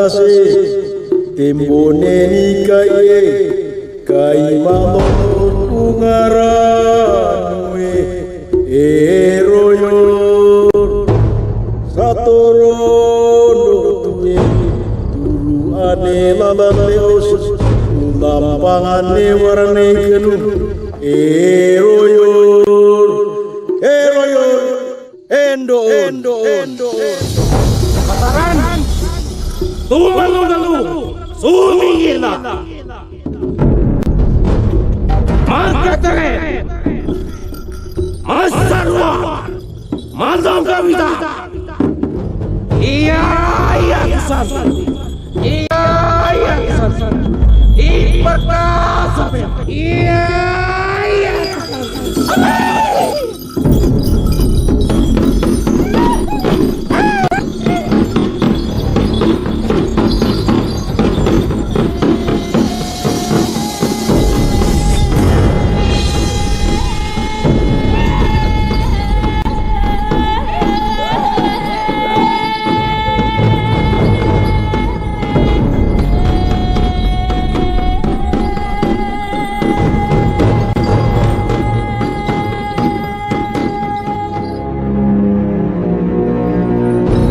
batase timbone nikae kai mamon ungaranwe eroyo satorondo tuwe turu ane lalaleos lampangane warne kenu eroyo endo Mataran Tumalu Sumingila Mangkatare Masarwa Mazangkawita Iya kesan Iya kesan Ipertas Iya kesan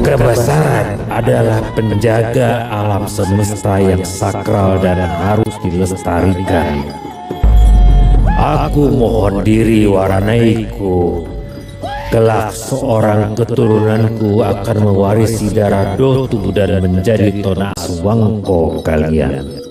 Kebesaran adalah penjaga alam semesta yang sakral dan harus dilestarikan. Aku mohon diri Waranaiku. Kelak seorang keturunanku akan mewarisi darah Dotu dan menjadi tonak suwangko kalian.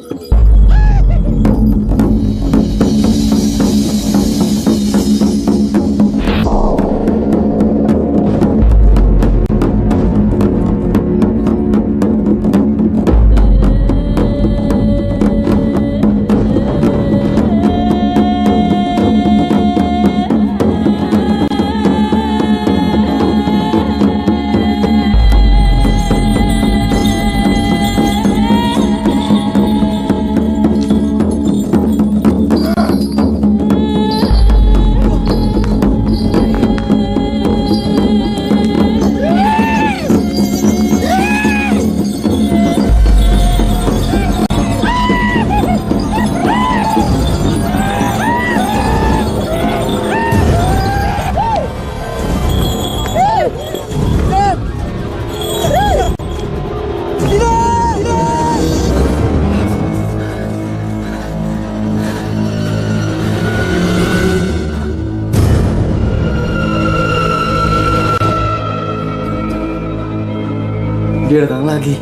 Dia datang lagi.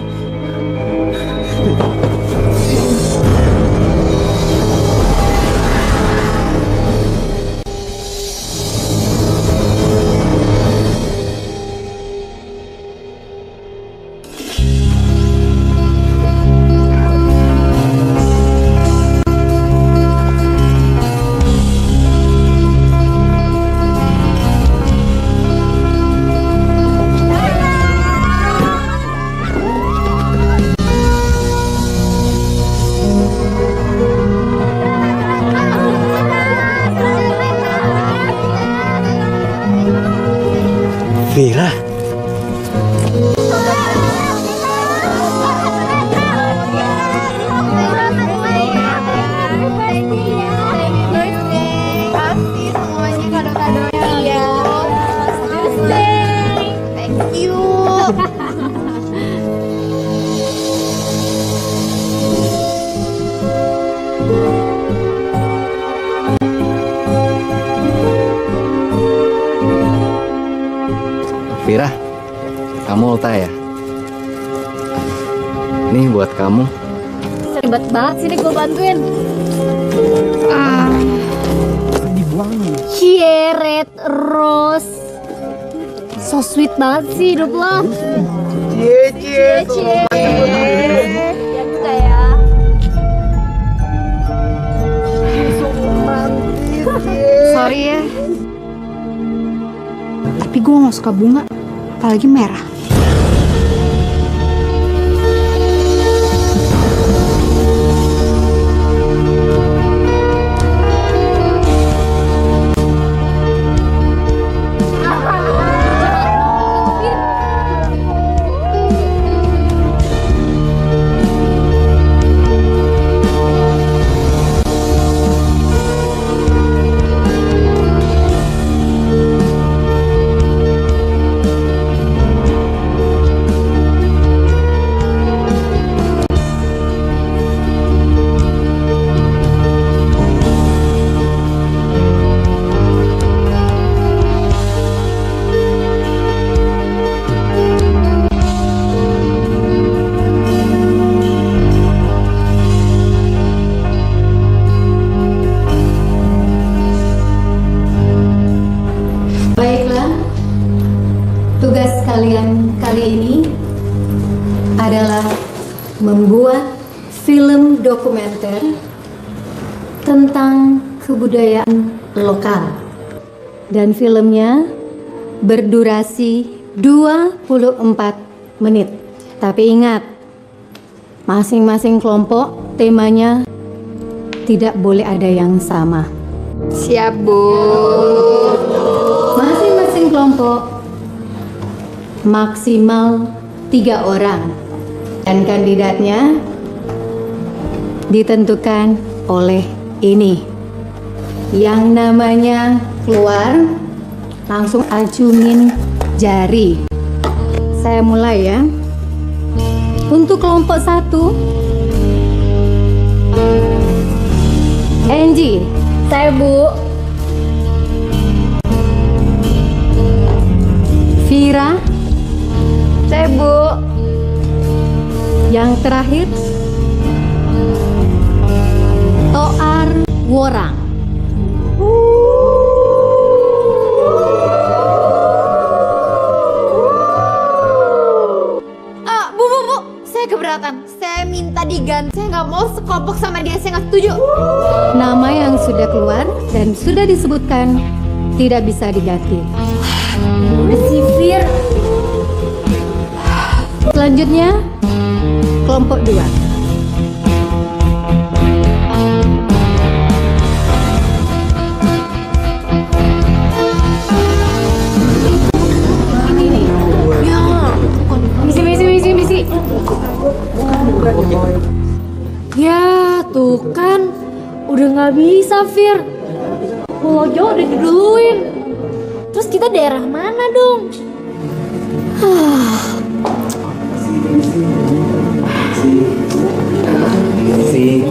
Vira. Kasih semuanya kado-kadonya ya. Thank you. Vira, kamu ulta ya? Nih buat kamu. Ribet banget sini gue bantuin. Dibuang. Cie, Red Rose. So sweet banget sih hidup lo. Cie. Ya juga ya. Sorry ya. Tapi gue gak suka bunga, apalagi merah. membuat film dokumenter tentang kebudayaan lokal. Dan filmnya berdurasi 24 menit. Tapi ingat, masing-masing kelompok temanya tidak boleh ada yang sama. Siap, Bu. Masing-masing kelompok maksimal 3 orang. Dan kandidatnya ditentukan oleh ini. Yang namanya keluar, langsung acungin jari. Saya mulai ya. Untuk kelompok 1, Angie. Saya, Bu. Vira. Saya, Bu. Yang terakhir, Toar Worang. Bu. Saya keberatan. Saya minta diganti. Saya nggak mau sekelompok sama dia. Saya nggak setuju. Nama yang sudah keluar dan sudah disebutkan tidak bisa diganti. Si Fir. Selanjutnya, kelompok 2. Misi. Ya, tuh kan. Udah nggak bisa, Fir. Pulau Jawa udah diduluin. Terus kita daerah mana dong? Misi.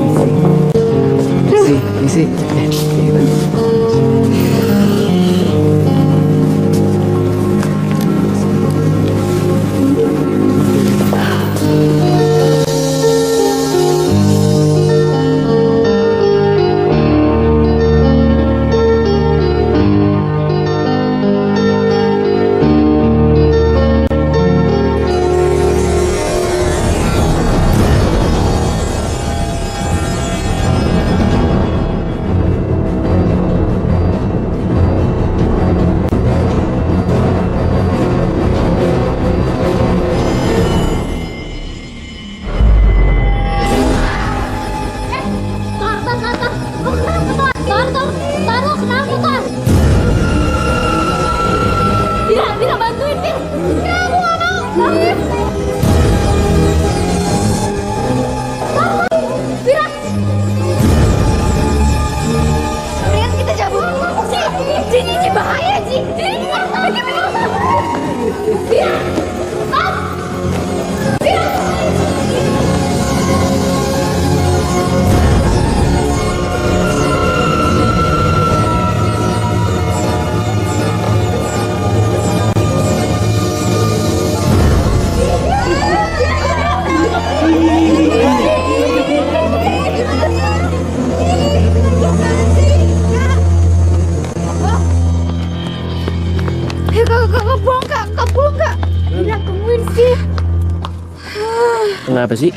Kenapa sih?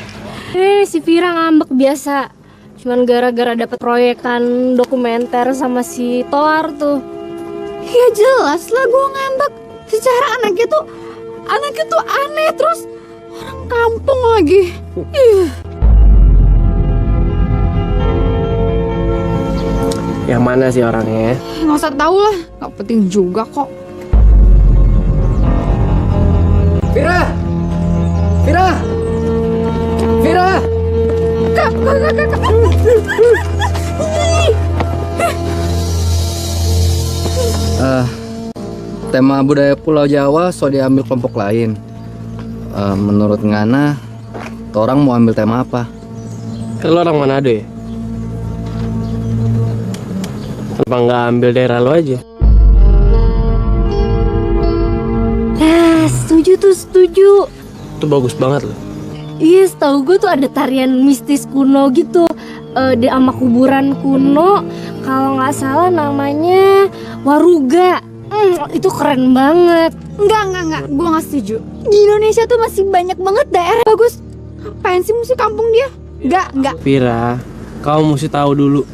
Si Vira ngambek biasa. Cuman gara-gara dapet proyekan dokumenter sama si Toar tuh. Ya jelas lah gue ngambek. Secara anaknya tuh aneh, terus orang kampung lagi. Yang mana sih orangnya? Nggak usah tahu lah, nggak penting juga kok. Vira. Tema budaya Pulau Jawa so diambil kelompok lain. Menurut Ngana, orang mau ambil tema apa? Kan lo orang Manado ya? Kenapa nggak ambil daerah lo aja? Nah, setuju. Itu bagus banget loh. Iya, setahu gue tuh ada tarian mistis kuno gitu, di ama kuburan kuno. Kalau nggak salah namanya Waruga. Itu keren banget. Enggak, gue nggak setuju. Di Indonesia tuh masih banyak banget daerah bagus. Apaan sih musik kampung dia? Enggak. Vira, kamu mesti tahu dulu.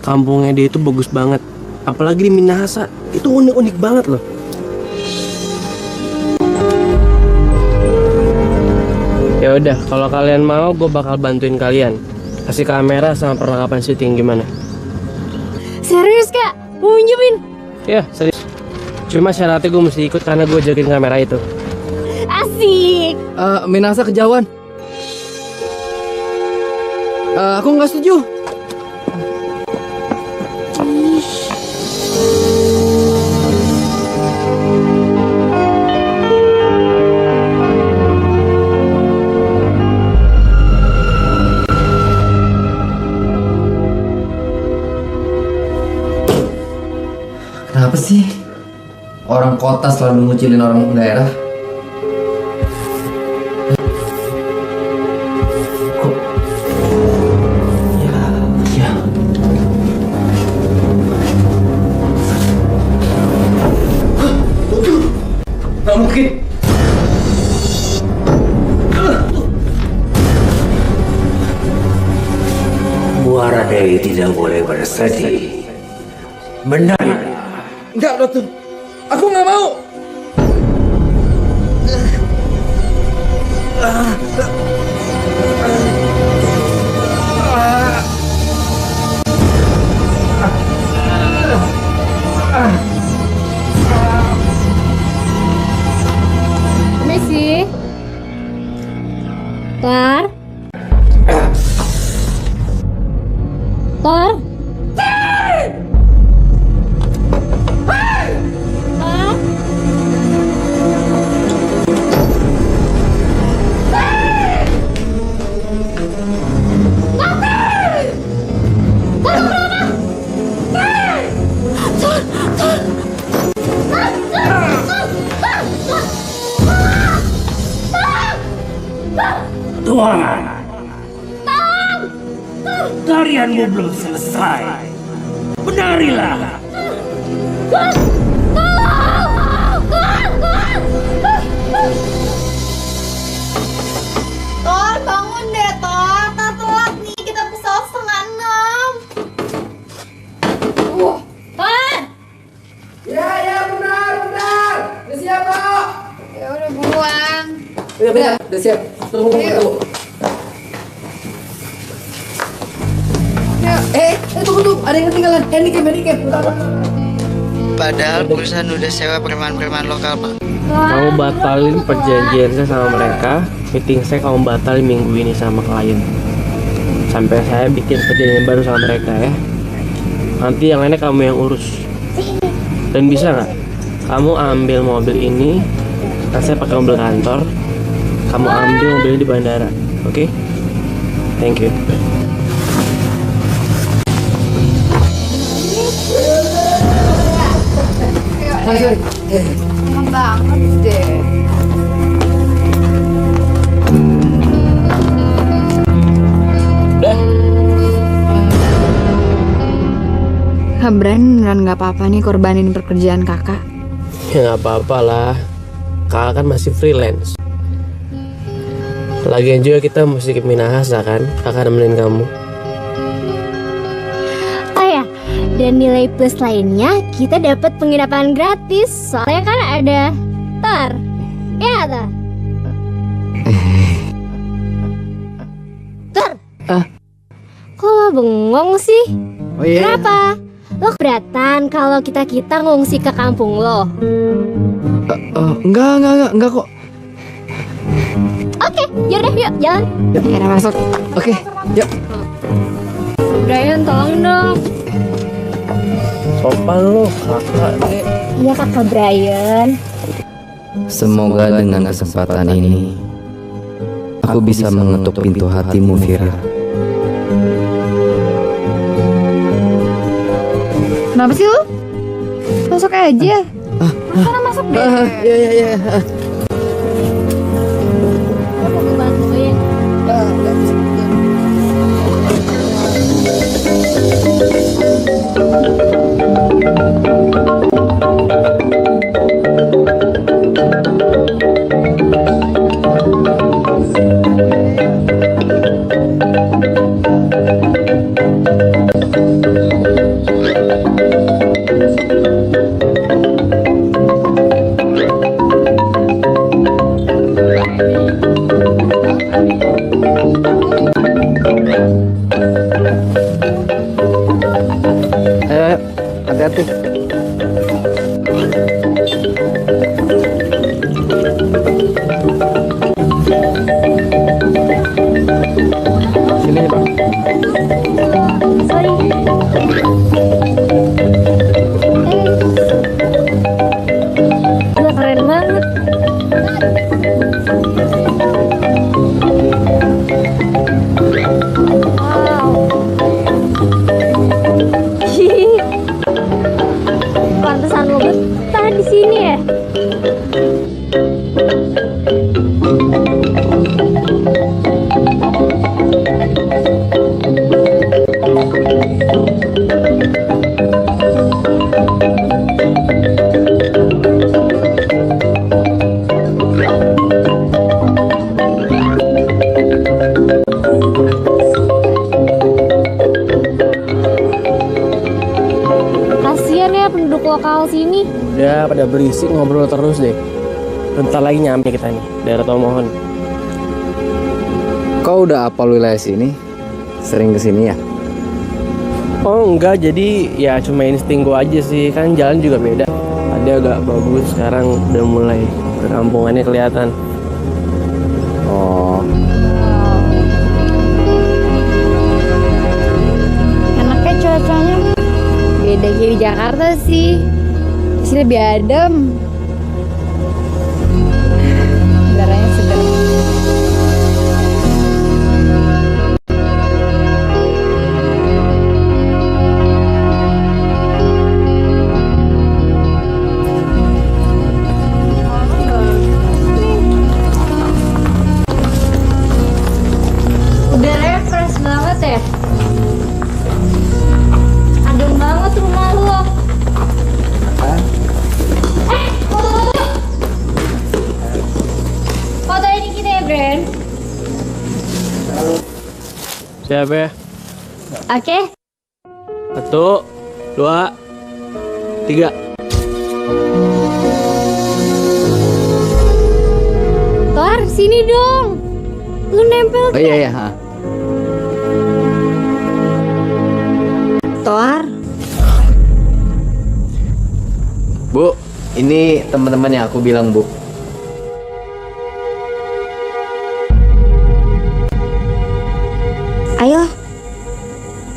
Kampungnya dia itu bagus banget. Apalagi di Minahasa, itu unik-unik banget loh. Ya udah, kalau kalian mau, gue bakal bantuin kalian. Kasih kamera sama perlengkapan syuting gimana? Serius kak? Mau minjemin? Ya, serius. Cuma syaratnya gue mesti ikut karena gue jagain kamera itu. Asik. Minasa kejauhan. Aku nggak setuju. Kenapa sih orang kota selalu ngucilin orang daerah? Kok? Ya. Nggak mungkin. Muara Dewi tidak boleh bersedih. Benar. Enggak, Ratu. Aku nggak mau. Messi. Tar. Tar. Tuhan, tarianmu belum selesai. Menarilah. Tor, bangun deh, Tor. Tak telat nih, kita pesawat 5:30. Tor! Ya, benar. Udah siap, kok. Ya udah buruan. Udah siap. Tunggu. Tunggu. Ada yang ketinggalan. Handicap. Padahal perusahaan udah sewa preman-preman lokal, Pak. Kamu batalin perjanjian saya sama mereka. Meeting saya kamu batalin minggu ini sama klien. Sampai saya bikin perjanjian baru sama mereka ya. Nanti yang lainnya kamu yang urus. Dan bisa nggak? Kamu ambil mobil ini. Kan saya pakai mobil kantor. Kamu ambil mobilnya di bandara. Oke? Thank you. Lama banget deh. Kak Bran beneran gak apa-apa nih korbanin pekerjaan kakak. Ya nggak apa-apa lah. Kakak kan masih freelance. Lagian juga kita mesti ke Minahasa kan. Kakak nemenin kamu. Oh ya, dan nilai plus lainnya kita dapat penginapan gratis. Soalnya kan ada Tar. Ya Tar. Tar. Kok lo bengong sih? Oh iya. Kenapa? Lo keberatan kalau kita ngungsi ke kampung lo? Enggak kok. Oke, yaudah yuk jalan. Akhirnya masuk. Oke, yuk. Brian tolong dong. Sopan lo, kakak nih. Iya kakak Brian. Semoga dengan kesempatan ini aku bisa mengetuk pintu hatimu, Vira. Kenapa sih lu? Masuk aja. Sana masuk deh. Iya. Aku mau bantuin. Sorry. Gila, keren banget. Wow. Pantesan lo betah di sini ya. Kasian ya penduduk lokal sini. Udah pada berisik ngobrol terus deh. Bentar lagi nyampe kita nih, daerah Tomohon. Kau udah apal wilayah sini? Sering kesini ya? Oh enggak, jadi ya cuma insting gua aja sih. Kan jalan juga beda. Ada agak bagus, sekarang udah mulai perkampungannya kelihatan. Oh, Enaknya cuacanya beda kayak di Jakarta sih. Di sini lebih adem. Udaranya segar. Udaranya fresh banget ya. Adem banget rumah lo. Foto-foto. Foto ini kita ya, Bren. Siapa ya? Oke. 1, 2, 3. Tor, sini dong. Lu nempel. oh iya. Ha. Toar, Bu, ini teman-teman yang aku bilang, Bu. ayo.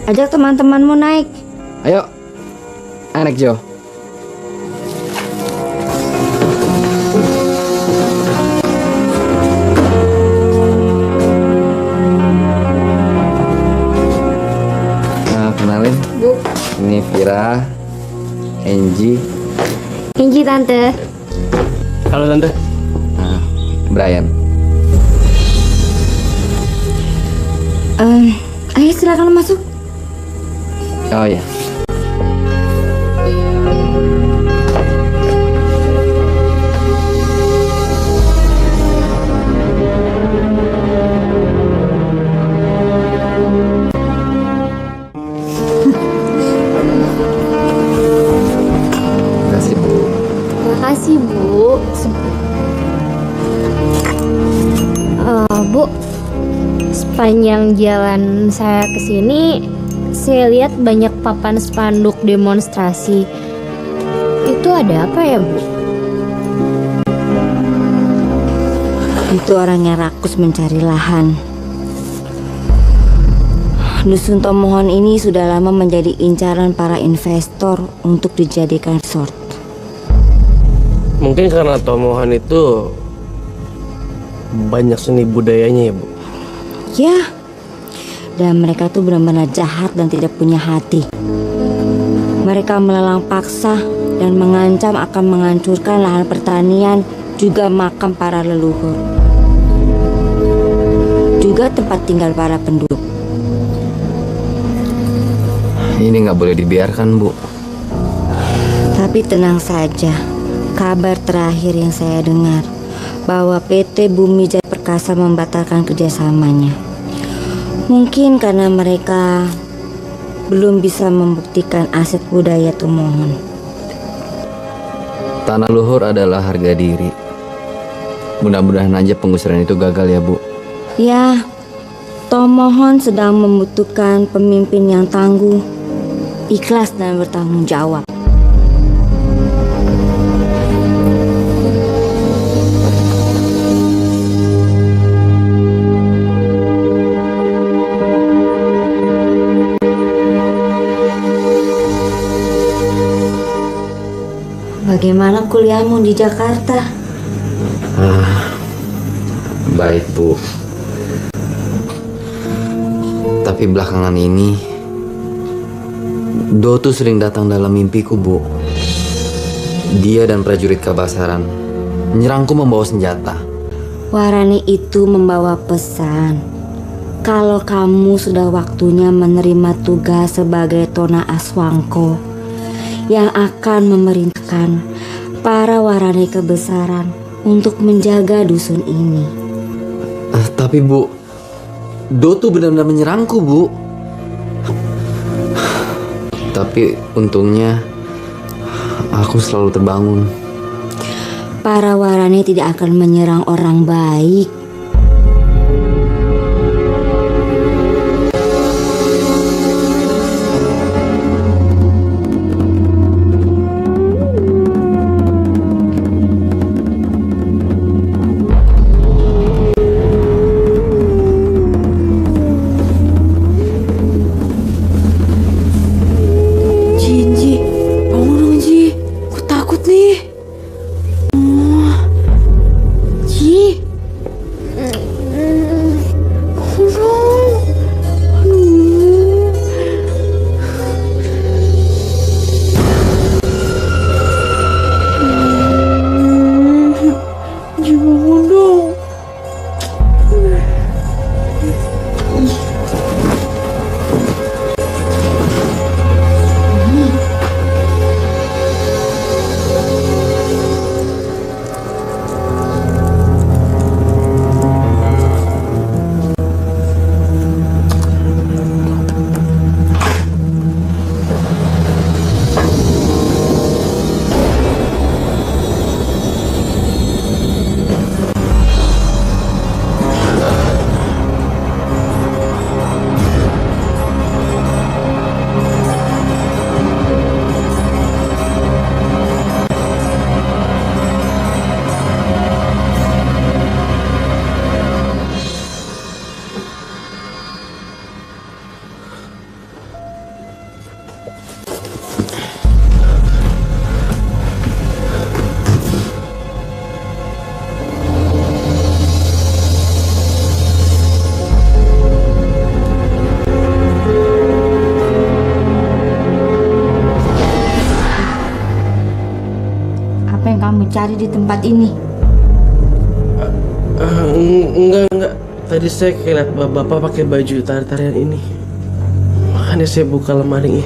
Ajak teman-temanmu naik. Ayo, anak Jo. Nah, kenalin. Bu. Ini Vira, Angie, Inji tante. Halo tante. nah, Brian. Ayo silakan masuk. Oh ya. Makasih, Bu. Makasih, Bu. Bu, sepanjang jalan saya ke sini, saya lihat banyak papan spanduk demonstrasi. Itu ada apa ya, Bu? Itu orangnya rakus mencari lahan. Dusun Tomohon ini sudah lama menjadi incaran para investor untuk dijadikan resort. Mungkin karena Tomohon itu banyak seni budayanya ya, Bu. Ya, dan mereka tuh benar-benar jahat dan tidak punya hati. Mereka melelang paksa dan mengancam akan menghancurkan lahan pertanian, juga makam para leluhur, juga tempat tinggal para penduduk. Ini nggak boleh dibiarkan, Bu. Tapi tenang saja, kabar terakhir yang saya dengar bahwa PT Bumi Jaya Perkasa membatalkan kerjasamanya. Mungkin karena mereka belum bisa membuktikan aset budaya Tomohon. Tanah luhur adalah harga diri. Mudah-mudahan aja penggusuran itu gagal ya, Bu. Ya, Tomohon sedang membutuhkan pemimpin yang tangguh, ikhlas dan bertanggung jawab. bagaimana kuliahmu di Jakarta? Baik, Bu. Tapi belakangan ini Do tuh sering datang dalam mimpiku, Bu. Dia dan prajurit Kabasaran menyerangku membawa senjata. Warani itu membawa pesan kalau kamu sudah waktunya menerima tugas sebagai Tona Aswangko yang akan memerintahkan para Warani Kebesaran untuk menjaga dusun ini. Tapi Bu, Do tuh benar-benar menyerangku, Bu. Tapi untungnya aku selalu terbangun. Para Warani tidak akan menyerang orang baik. Cari di tempat ini. Enggak. Tadi saya lihat bapak pakai baju tarian ini. Makanya saya buka lemari.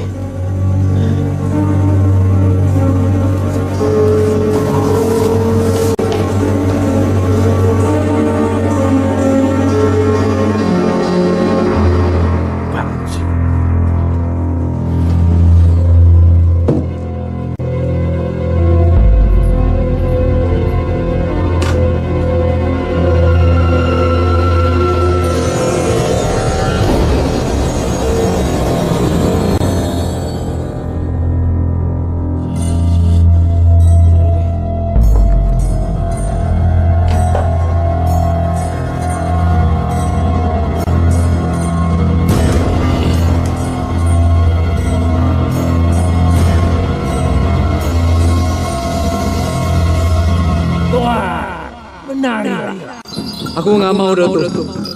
Aku nggak mau, Datuk.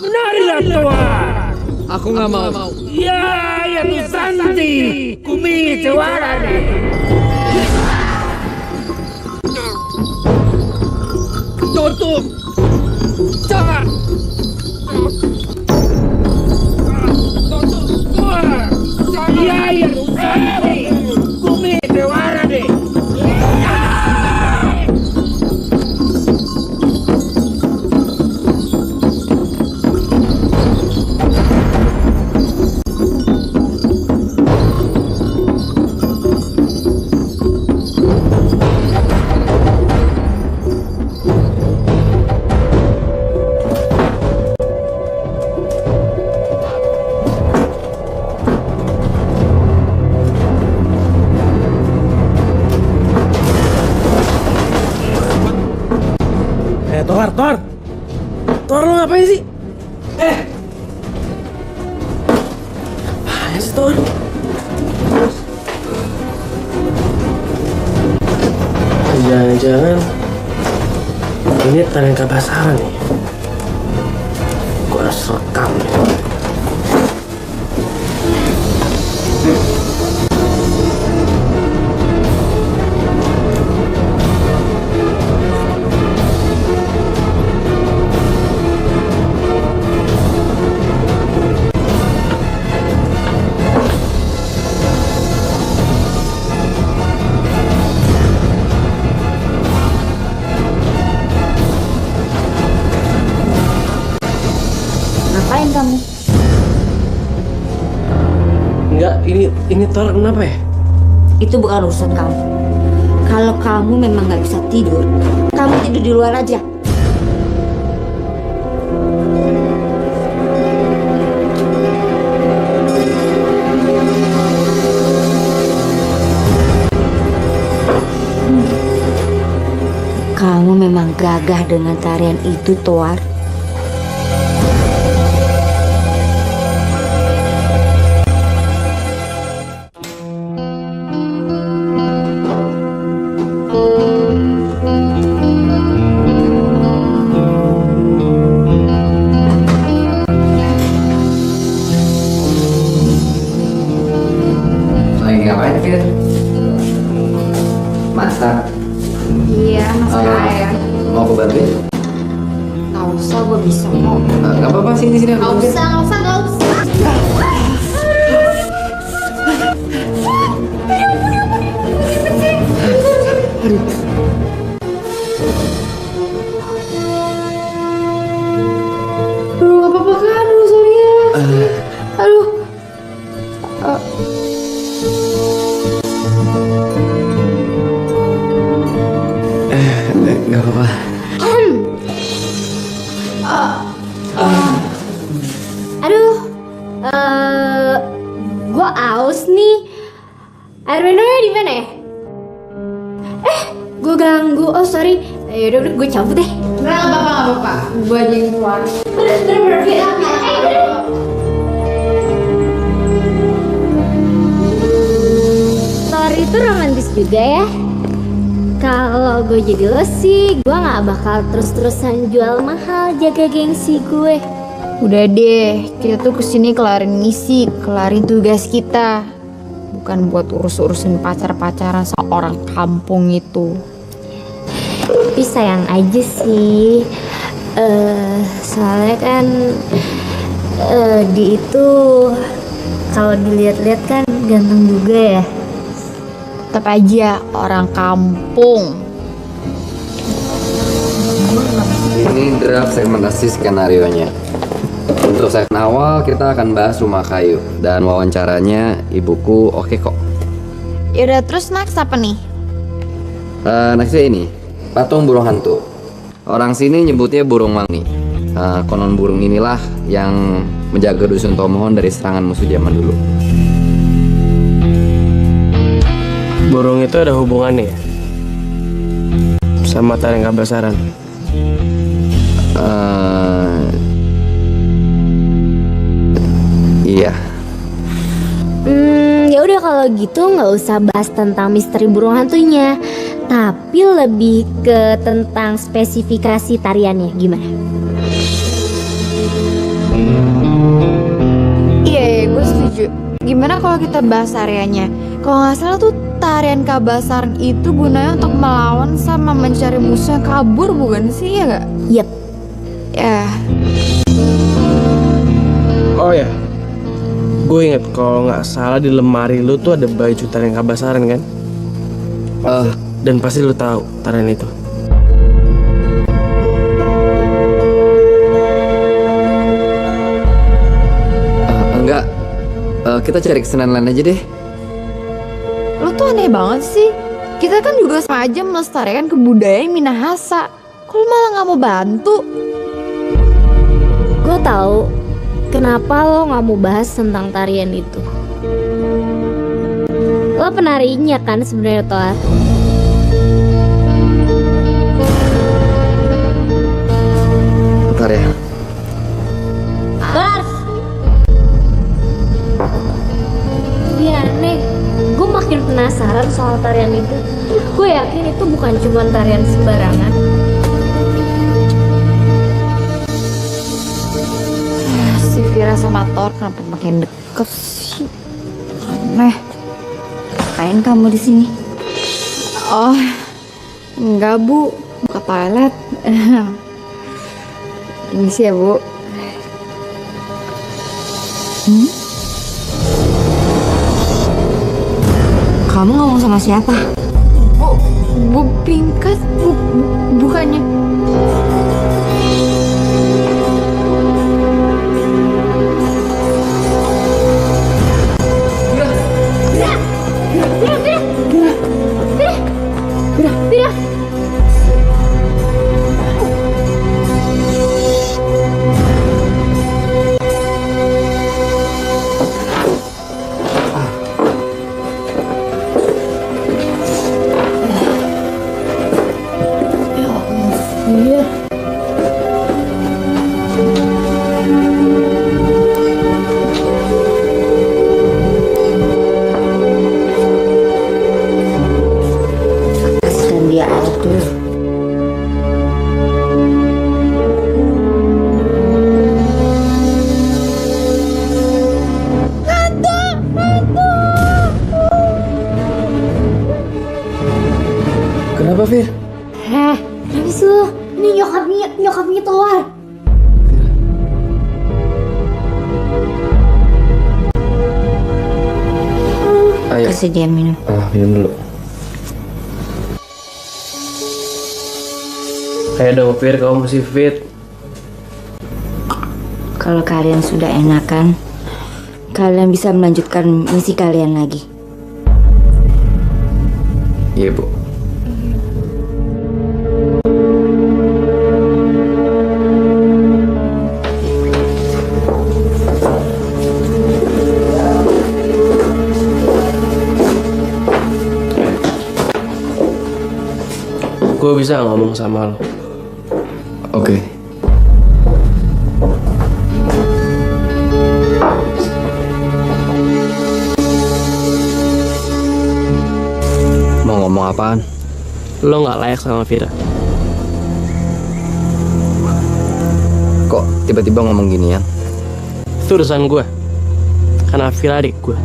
Menarilah Tuan. Aku nggak mau. Ya tu Santi. Kumi Warani. Datuk, jangan. Ya tu Santi. Kumi Warani. Tor lo ngapain sih? Apaan sih, Tor? Jangan-jangan ini tarian Kabasaran nih. Gua harus rekam nih. Ngapain kamu? Enggak, ini Thor kenapa ya? Itu bukan urusan kamu. Kalau kamu memang nggak bisa tidur, kamu tidur di luar aja. Kamu memang gagah dengan tarian itu, Toar. Lagi ngapain, Fir? Masak. Iya, Mau aku bantuin? Gak usah, gue bisa kok. Gak apa-apa, sini sini. Gak usah. Aduh, gak apa-apa kan? Aduh, sorry ya. Aduh. Gak apa-apa. Aduh, gue aus nih. Air minumnya di mana ya? Gue ganggu. Oh sorry. Yaudah, gue cabut deh. Gak apa-apa. Gue aja yang keluar. Thor itu romantis juga ya. Kalau gue jadi lo sih, gue nggak bakal terus-terusan jual mahal jaga gengsi gue. Udah deh, kita tuh kesini kelarin misi, kelarin tugas kita. Bukan buat urus-urusin pacar-pacaran seorang kampung itu. Tapi sayang aja sih. Soalnya kan di itu kalau dilihat-lihat kan ganteng juga ya. Tetap aja orang kampung. Ini draft segmentasi skenario-nya. Untuk segmen awal kita akan bahas rumah kayu dan wawancaranya ibuku oke kok. Yaudah, terus next apa nih? Nextnya ini patung burung hantu. Orang sini nyebutnya burung wangi. Konon burung inilah yang menjaga dusun Tomohon dari serangan musuh zaman dulu. Burung itu ada hubungannya ya? Sama tarian Kabasaran? Iya. Ya udah kalau gitu nggak usah bahas tentang misteri burung hantunya, tapi lebih ke tentang spesifikasi tariannya gimana? Iya, gue setuju. Gimana kalau kita bahas areanya? Kalau nggak salah tuh tarian Kabasaran itu gunanya untuk melawan sama mencari musuh yang kabur, bukan sih, ya nggak? Yep. Ya, Oh ya, gue inget kalau nggak salah di lemari lu tuh ada baju tarian Kabasaran kan? Dan pasti lu tahu tarian itu. Enggak. Kita cari kesenian lain aja deh. lo tuh aneh banget sih. Kita kan juga sama aja melestarikan kebudayaan Minahasa. Kok lo malah nggak mau bantu? Gue tahu kenapa lo nggak mau bahas tentang tarian itu. Lo penarinya kan sebenarnya, Toar. Bentar ya. Bars. Iya aneh. Gue makin penasaran soal tarian itu. Gue yakin itu bukan cuma tarian sembarangan. Si Vira sama Thor kenapa makin deket sih? Aneh. Ngapain kamu di sini? Oh, enggak Bu, ke toilet. Ini sih ya Bu. Kamu ngomong sama siapa? Bu Pinkas, bukannya. Vira. Kasihkan dia air dulu. Kenapa, Fir? Habis lu, ini nyokapnya Thor. Ayo. Kasih dia minum. Minum dulu. Ayo dong, Fir, kamu masih fit. Kalau kalian sudah enakan, kalian bisa melanjutkan misi kalian lagi. Iya, Bu. Gue bisa ngomong sama lo. Oke. Mau ngomong apaan? Lo nggak layak sama Vira. Kok tiba-tiba ngomong gini ya? Itu urusan gue. Karena Vira adik gue.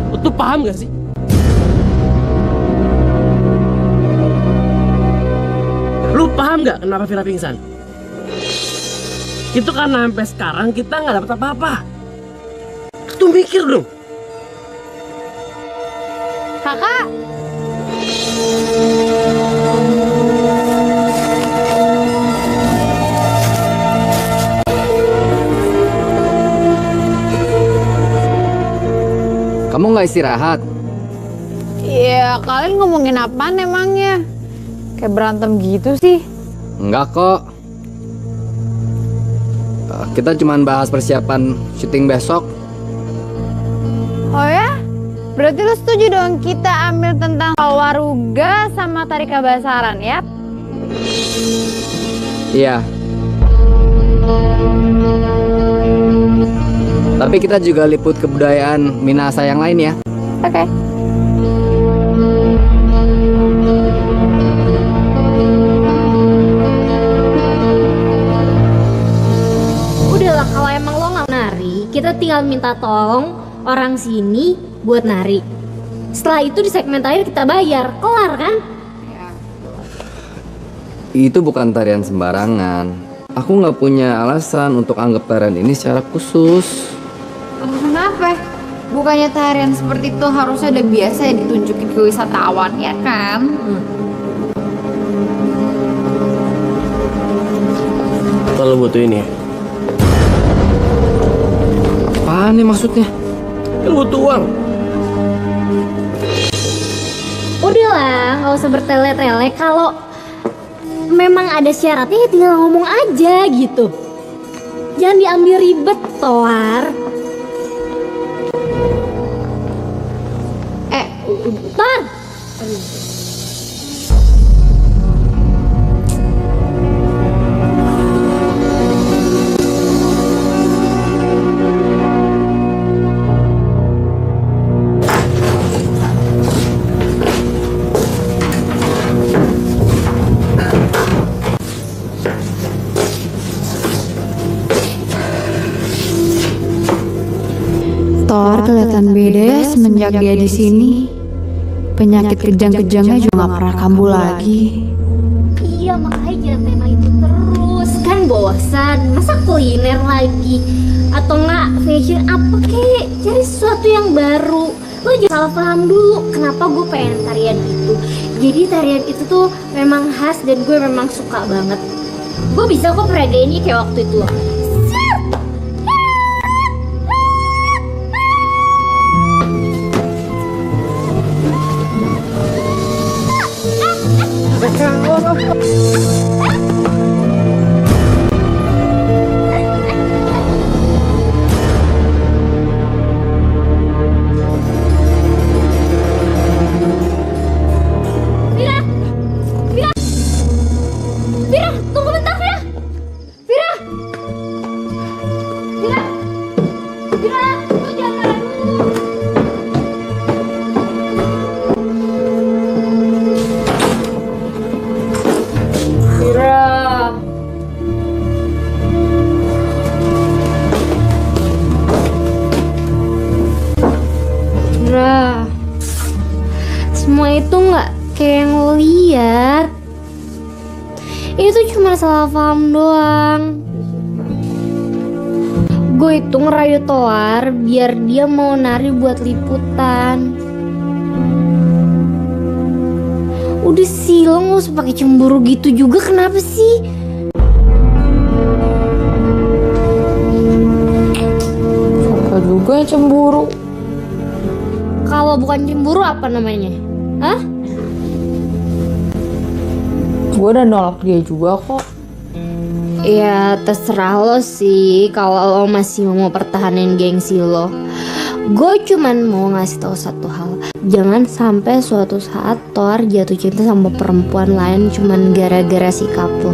Lo tuh paham gak sih? Lu paham gak kenapa Vira pingsan? Itu karena sampai sekarang kita nggak dapat apa-apa. Tuh mikir dong. Kakak. Kamu nggak istirahat? Iya, kalian ngomongin apaan emangnya? Kayak berantem gitu sih. Enggak kok. Kita cuma bahas persiapan syuting besok. Oh ya? Berarti lo setuju dong kita ambil tentang Waruga sama Tari Kabasaran ya? Iya. Tapi kita juga liput kebudayaan Minahasa yang lain ya. Oke. Udahlah, kalau emang lo nggak nari, kita tinggal minta tolong orang sini buat nari. Setelah itu di segmen terakhir kita bayar, kelar kan? Itu bukan tarian sembarangan. Aku nggak punya alasan untuk anggap tarian ini secara khusus. Kenapa? Bukannya tarian seperti itu harusnya udah biasa ya ditunjukin ke wisatawan ya kan? Kalau butuh ini ya. Apaan nih maksudnya? Lu butuh uang. Udahlah, nggak usah bertele-tele. Kalau memang ada syaratnya ya tinggal ngomong aja gitu. Jangan diambil ribet, Thor. Thor. kelihatan beda ya semenjak dia di sini. Penyakit kejang-kejangnya juga nggak pernah kambuh lagi. Iya, makanya jangan tema itu terus. Kan bosan, masa kuliner lagi? Atau nggak fashion apa kek? Cari sesuatu yang baru. Lo jangan salah paham dulu kenapa gue pengen tarian itu. Jadi tarian itu tuh memang khas dan gue memang suka banget. Gue bisa kok peragainnya kayak waktu itu. Vira, tunggu bentar Vira. Vira, lu jangan marah dulu. Vira, semua itu nggak kayak yang lo lihat. Itu cuma salah paham doang. Gue itu ngerayu Toar biar dia mau nari buat liputan. Udah sih, lo gak usah pakai cemburu gitu juga, kenapa sih? Siapa juga yang cemburu? Kalau bukan cemburu apa namanya? Hah? Gue udah nolak dia juga kok. Ya terserah lo sih kalau lo masih mau pertahanin gengsi lo. Gue cuman mau ngasih tahu satu hal. Jangan sampai suatu saat Toar jatuh cinta sama perempuan lain cuman gara-gara sikap lo.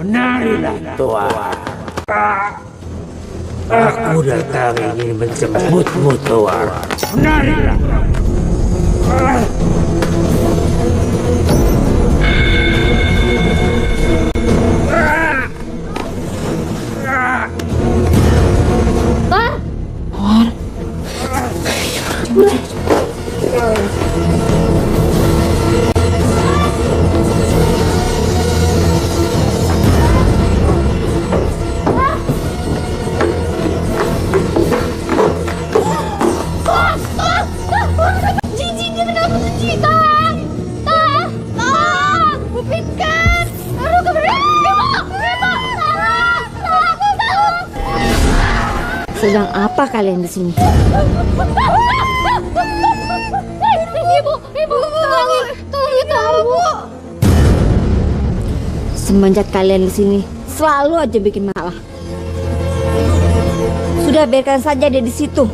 Menarilah Toar. Aku datang ingin menjemputmu Toar. Menarilah. Sedang apa kalian di sini? Ibu, tolong Bu. Semenjak kalian di sini selalu aja bikin masalah. Sudah biarkan saja dia di situ.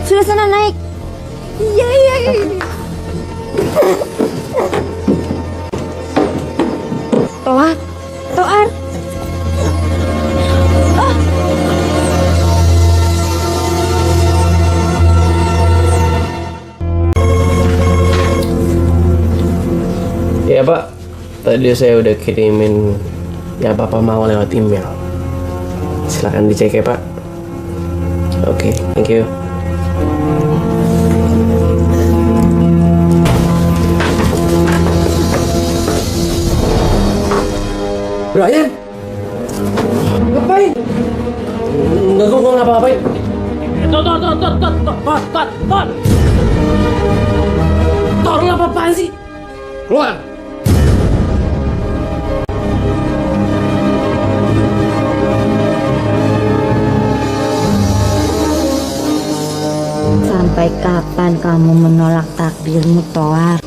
Sudah sana naik. Iya. Toar. Ya Pak, tadi saya udah kirimin yang Bapak mau lewat email. Silahkan dicek ya Pak. Oke, thank you. Brian, ngapain? Enggak, gue ngapa-ngapain. Tor, lo apa-apaan sih? Keluar! Sampai kapan kamu menolak takdirmu, Toar?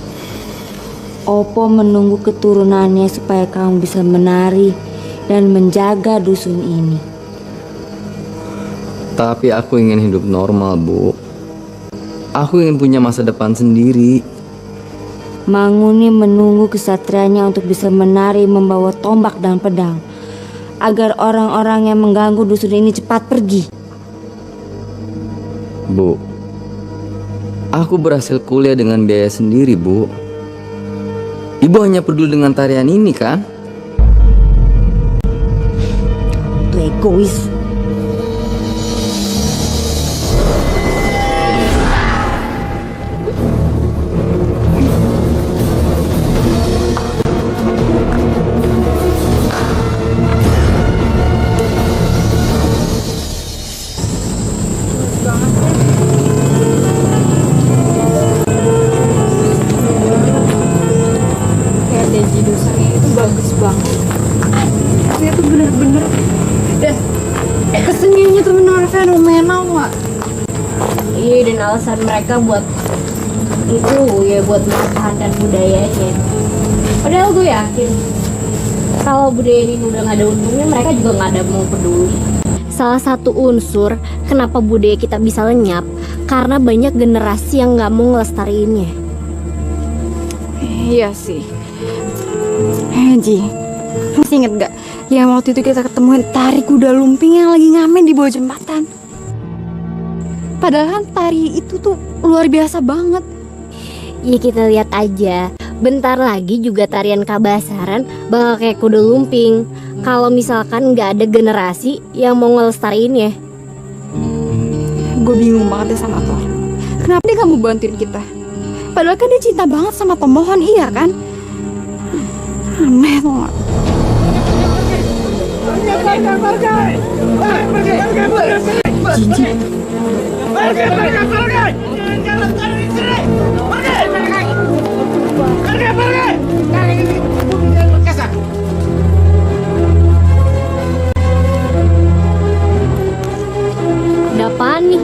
Opo menunggu keturunannya supaya kamu bisa menari dan menjaga dusun ini. Tapi aku ingin hidup normal, Bu. Aku ingin punya masa depan sendiri. Manguni menunggu kesatrianya untuk bisa menari membawa tombak dan pedang, agar orang-orang yang mengganggu dusun ini cepat pergi. Bu, aku berhasil kuliah dengan biaya sendiri, Bu. Ibu hanya peduli dengan tarian ini, kan? Tuh egois. Kayak Deji dosanya itu bagus banget. Dia tuh bener-bener dan keseniannya tuh bener fenomenal, Wak. Iya, dan alasan mereka buat itu ya buat mempertahankan budayanya. Padahal gue yakin kalau budaya ini udah nggak ada untungnya, mereka juga nggak ada mau peduli. Salah satu unsur kenapa budaya kita bisa lenyap karena banyak generasi yang nggak mau ngelestariinnya. Iya sih. Ji, masih inget gak yang waktu itu kita ketemuin tari kuda lumping yang lagi ngamen di bawah jembatan? Padahal kan tari itu tuh luar biasa banget. Ya kita lihat aja, bentar lagi juga tarian Kabasaran bakal kayak kuda lumping. Kalau misalkan nggak ada generasi yang mau ngelestariinnya. Gue bingung banget deh sama Thor. Kenapa dia gak mau bantuin kita? Padahal kan dia cinta banget sama pemohon, iya kan? Aneh tau gak? Jijik. Ada apaan nih?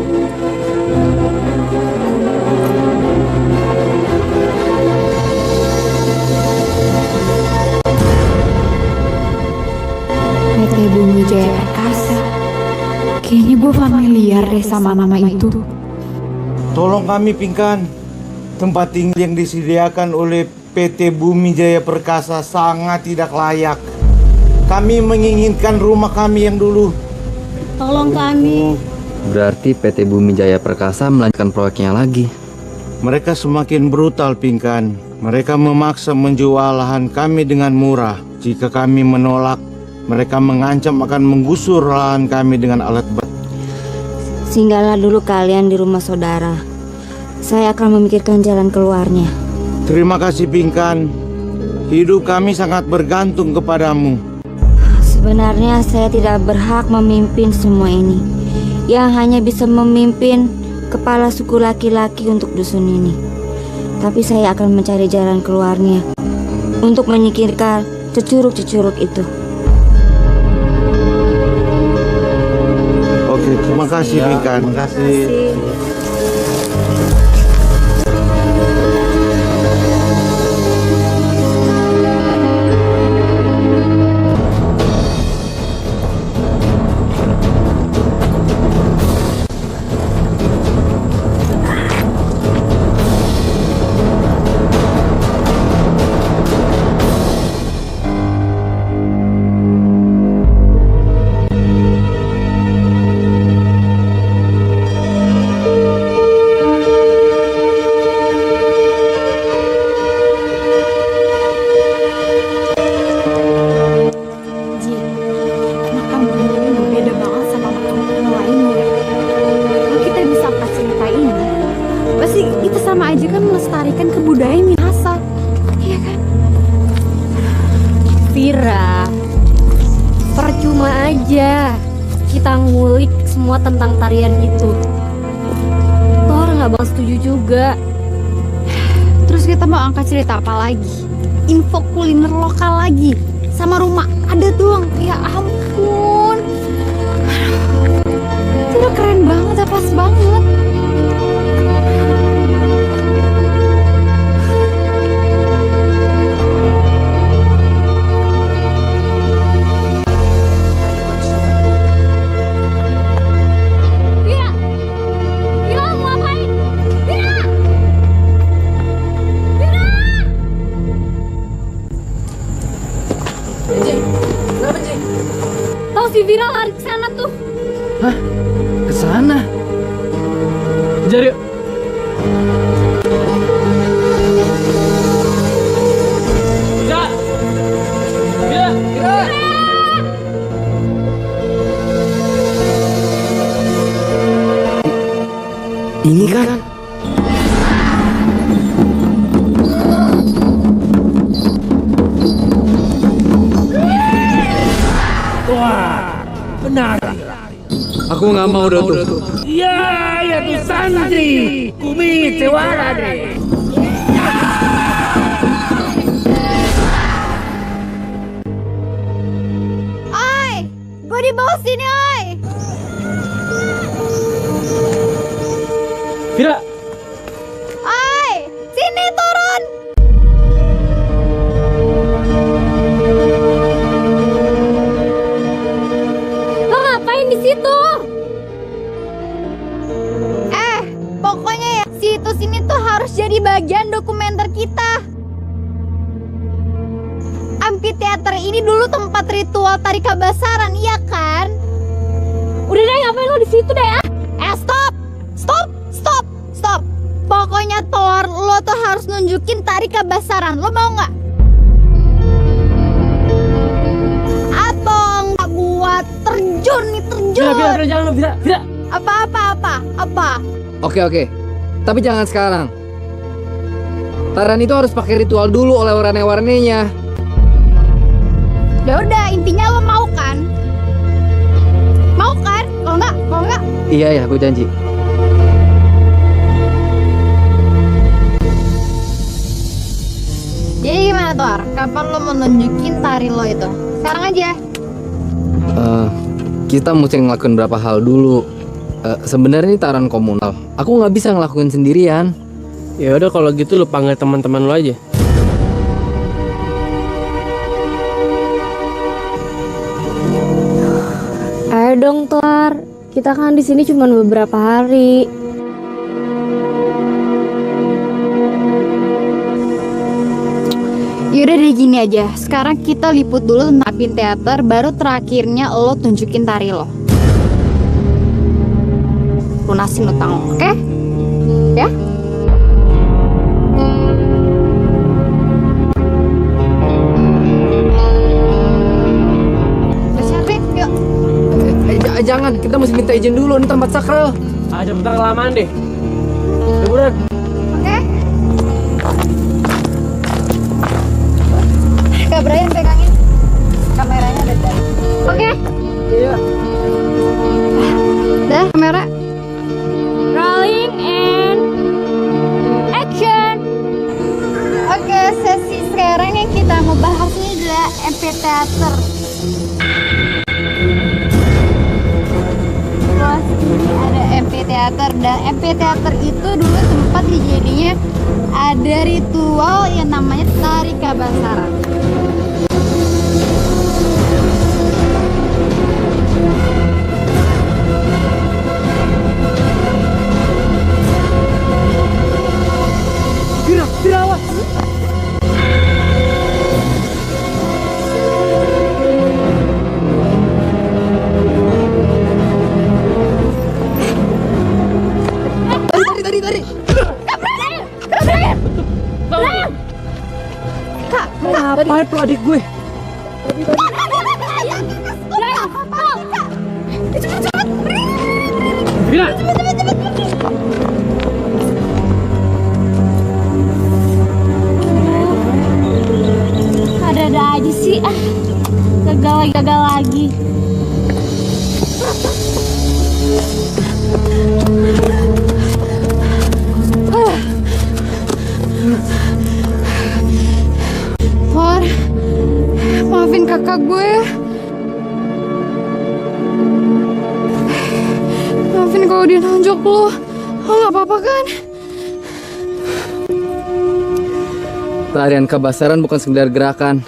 PT Bumi Jaya Perkasa. Kayaknya gue familiar deh sama nama itu. Tolong kami, Pingkan. Tempat tinggal yang disediakan oleh PT Bumi Jaya Perkasa sangat tidak layak. Kami menginginkan rumah kami yang dulu. Tolong kami. Berarti PT Bumi Jaya Perkasa melanjutkan proyeknya lagi. Mereka semakin brutal, Pingkan. Mereka memaksa menjual lahan kami dengan murah. Jika kami menolak, mereka mengancam akan menggusur lahan kami dengan alat berat. Singgahlah dulu kalian di rumah saudara. Saya akan memikirkan jalan keluarnya. Terima kasih, Pingkan. Hidup kami sangat bergantung kepadamu. Sebenarnya saya tidak berhak memimpin semua ini. Yang hanya bisa memimpin kepala suku laki-laki untuk dusun ini. Tapi saya akan mencari jalan keluarnya untuk menyingkirkan cecuruk-cecuruk itu. Oke, terima kasih, Pingkan. Terima kasih. aja kan melestarikan kebudayaan Minahasa, iya kan? Vira, percuma aja kita ngulik semua tentang tarian itu. Thor nggak bakal setuju juga. Terus kita mau angkat cerita apa lagi? Info kuliner lokal lagi, sama rumah ada doang. Ya ampun, itu udah keren banget, udah pas banget. Vira, Vira mau ngapain? Vira! Hah? Kesana? Kejar yuk. Kira! Kira! Kira! Ini kan Aku nggak mau Datuk. ya tuh santri Kumi Cewara deh. Oi, gue di bawah sini, oi. Kira! Oi, sini turun. Lo ngapain di situ? Pokoknya ya, situs ini tuh harus jadi bagian dokumenter kita. Amphitheater ini dulu tempat ritual tari kabasaran, iya kan? Udah deh, ngapain lo di situ deh ya? Stop! Stop! Stop! Stop! Pokoknya Thor, lo tuh harus nunjukin tari kabasaran. Lo mau nggak? Atau nggak buat terjun nih, terjun? Bira, jangan lo, Bira. Apa? Oke. Tapi jangan sekarang. Tarian itu harus pakai ritual dulu oleh warna-warninya. Ya udah, intinya lo mau kan? Mau kan? Kalau nggak? Iya, gue janji. Jadi gimana Thor? Kapan lo mau nunjukin tari lo itu? Sekarang aja. Kita mesti ngelakuin beberapa hal dulu. Sebenarnya ini tarian komunal. Aku nggak bisa ngelakuin sendirian. Ya udah kalau gitu lu panggil teman-teman lu aja. Ayo dong Thor, kita kan di sini cuma beberapa hari. Yaudah deh, gini aja. Sekarang kita liput dulu tentang Amphitheater, baru terakhirnya lo tunjukin tari lo. Lunasin utang, oke? Ya? Udah siap, Rik? Yuk. Jangan, kita mesti minta izin dulu. Ini tempat sakral. Aja bentar kelamaan deh. Liburan. Oke? Kak Brian pegangin. Kameranya ada dari. Oke? Iya. Dah, kamera. Rolling and action. Oke, sesi sekarang yang kita mau bahas ini adalah Amphitheater. Terus ini ada Amphitheater, dan Amphitheater itu dulu tempat dijadinya ada ritual yang namanya tari kabasaran. Ngapain tuh adik gue? Bira! Ada aja sih, gagal lagi. Thor, maafin kakak gue. Maafin kalau dia nonjok lo. Lo gak apa-apa kan? Tarian kabasaran bukan sekedar gerakan.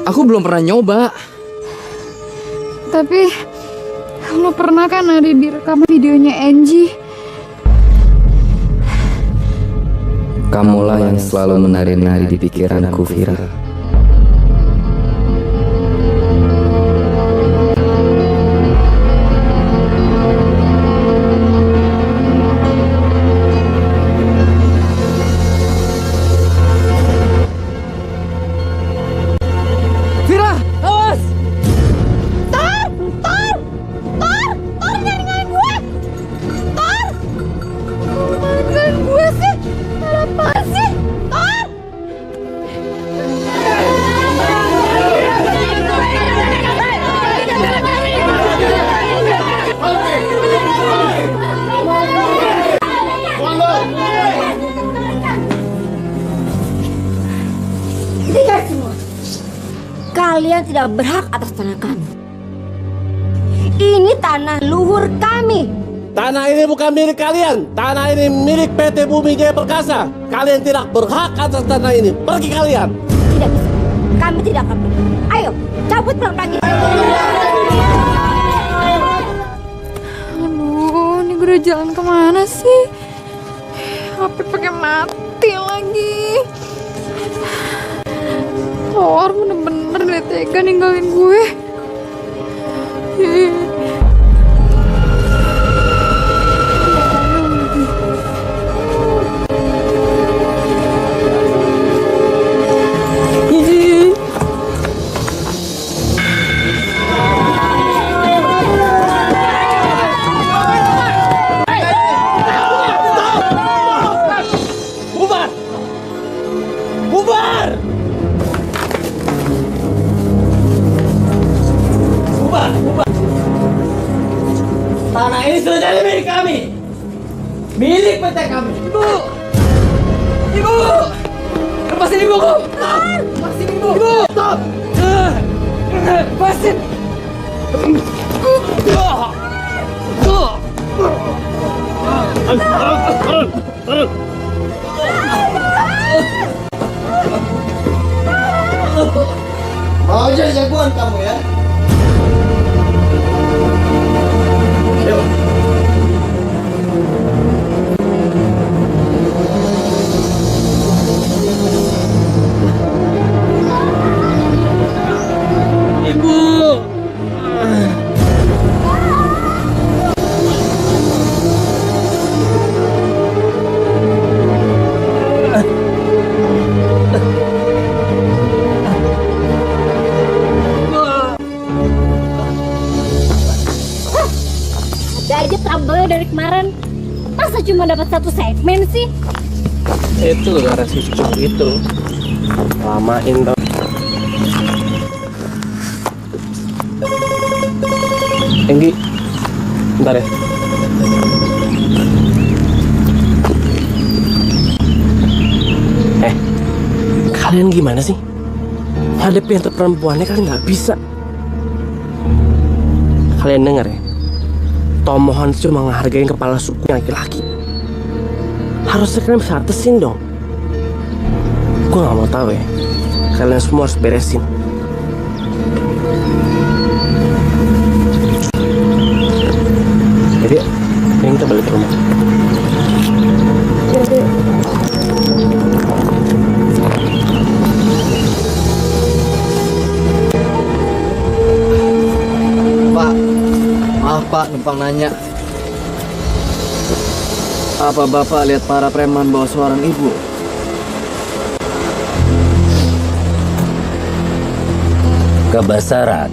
Aku belum pernah nyoba. Tapi lo pernah kan ada di rekaman videonya Angie? Kamulah yang selalu menari-nari di pikiranku, Vira. kalian tidak berhak atas tanah kami. Ini tanah luhur kami. Tanah ini bukan milik kalian. Tanah ini milik PT Bumi Jaya Perkasa. Kalian tidak berhak atas tanah ini. Pergi kalian. Tidak bisa. Kami tidak akan pergi. Ayo, cabut pergi. Aduh, ini gue udah jalan kemana sih? HP pakai mati lagi. Thor bener-bener deh tega ninggalin gue. Bubar! Bubar! Bubar! Bubar! Tanah ini sudah jadi milik kami. Milik PT kami. Ibu! Ibu! Lepasin ibuku! Lepasin ibu! Ibu! Stop! Lepasin! Mau jadi jagoan kamu ya? Ada aja trouble dari kemarin. Masa cuma dapat satu segmen sih? Itu gara si cucuk itu. Lamain tau. Enggi, bentar ya. Kalian gimana sih? Hadapin untuk perempuannya kalian nggak bisa. Kalian dengar ya? Tomohon cuma menghargai kepala suku laki-laki. Harusnya kalian bisa atesin dong. Gue nggak mau tahu ya. Kalian semua harus beresin. Jadi, ini kita balik ke rumah. Pak, maaf Pak, numpang nanya. Apa Bapak lihat para preman bawa seorang ibu? Kebesaran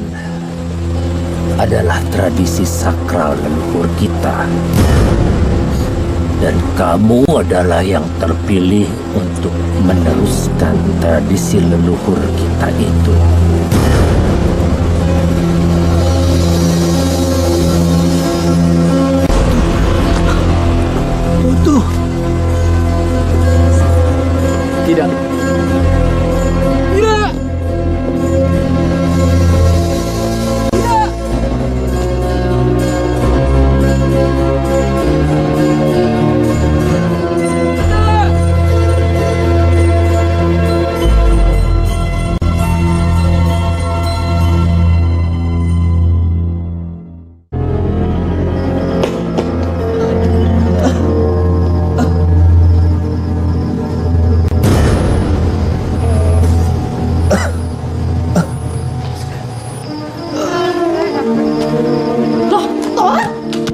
adalah tradisi sakral leluhur kita. Dan kamu adalah yang terpilih untuk meneruskan tradisi leluhur kita itu. Butuh. Tidak. Tidak.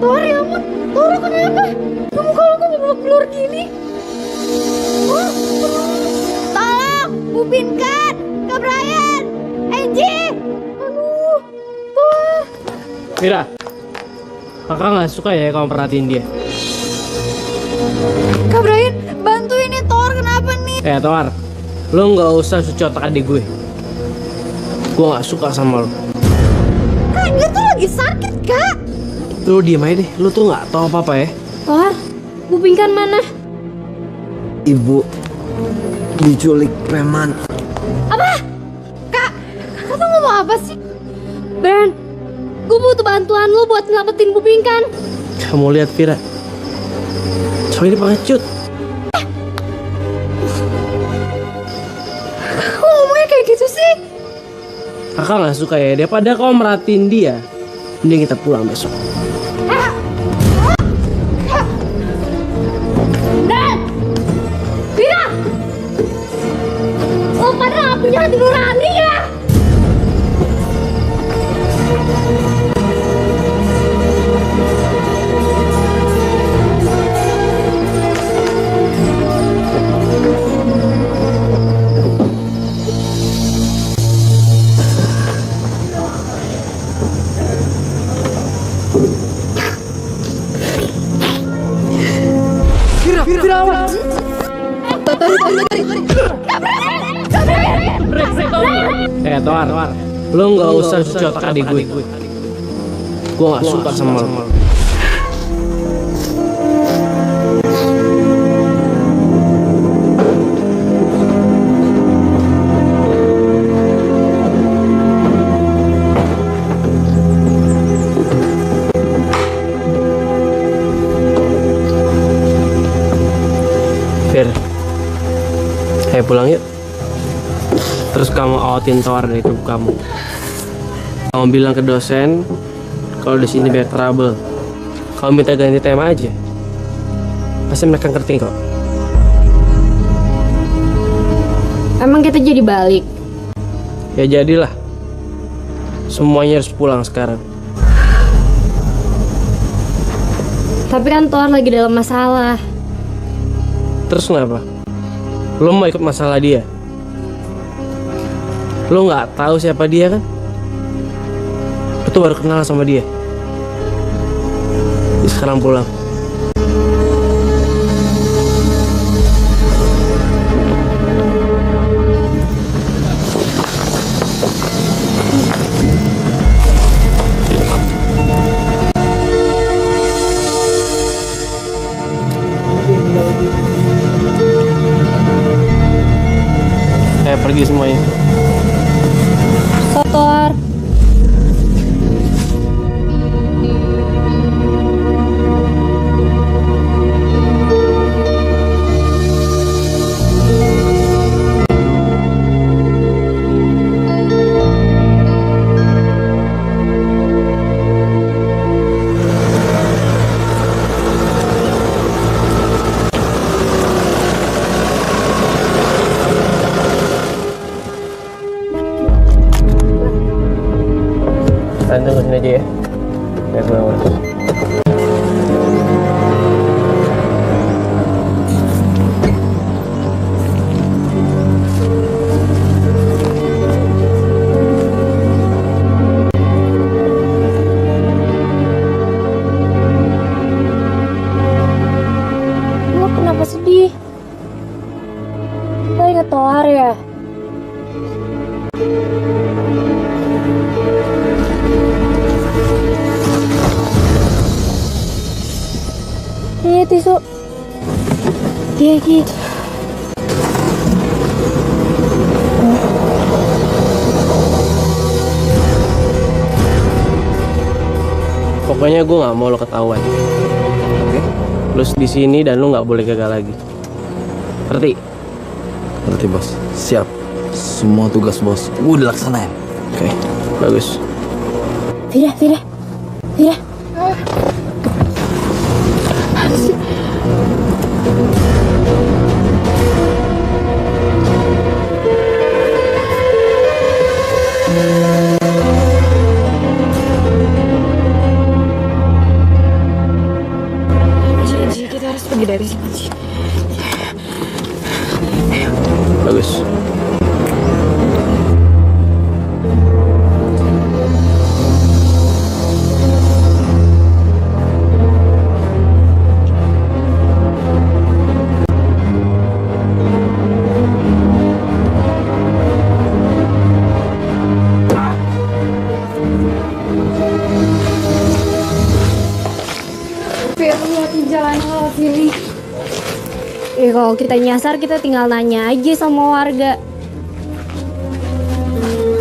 Thor, ya ampun. Thor, kenapa? Kamu kalau ngeblur gini. Tolong, Bubinkan, Kak Brian, Angie. Aduh, Thor. Mira, kakak nggak suka ya kamu perhatiin dia. Kak Brian, bantuin nih Thor, kenapa nih? Thor, lo nggak usah cuci otak adik gue. Gue nggak suka sama lo. Kak, dia tuh lagi sakit, Kak. Lu diem aja deh, lu tuh nggak tahu apa-apa ya. Thor, Bubinkan mana? Ibu diculik preman. Apa? Kak tuh ngomong apa Bran, gue butuh bantuan lo buat nyelamatin Bu Pinkan. Kamu lihat Vira, cowok ini pengecut. Kok ngomongnya kayak gitu sih? Kakak nggak suka ya, daripada kau merhatiin dia, mending kita pulang besok. Bran! Vira! Lo pada gak punya hati nurani ya? Toar, lu nggak usah cuci otak adik gue. Gue nggak suka sama lu. Fir, ayo pulang yuk. Terus kamu awatin Toar dari grup kamu. Kamu bilang ke dosen kalau di sini banyak trouble. Kamu minta ganti tema aja. Pasti mereka ngerti kok. Emang kita jadi balik? Ya jadilah. Semuanya harus pulang sekarang. Tapi kan Thor lagi dalam masalah. Terus kenapa? Lo mau ikut masalah dia? Lo nggak tahu siapa dia kan? Lo tuh baru kenal sama dia. Jadi sekarang pulang. Pergi semuanya. Kotor. Kalian tunggu sini aja ya. Biar gue ngurus. Lo kenapa sedih? Lo inget Tohar ya? Tisu. Ki. Pokoknya gue nggak mau lo ketahuan. Oke? Lo di sini dan lo nggak boleh gagal lagi. Ngerti? Ngerti bos. Siap. Semua tugas bos udah laksanain. Oke, bagus. Vira. Kita harus pergi dari sini. Bagus. Kalau kita nyasar, kita tinggal nanya aja sama warga.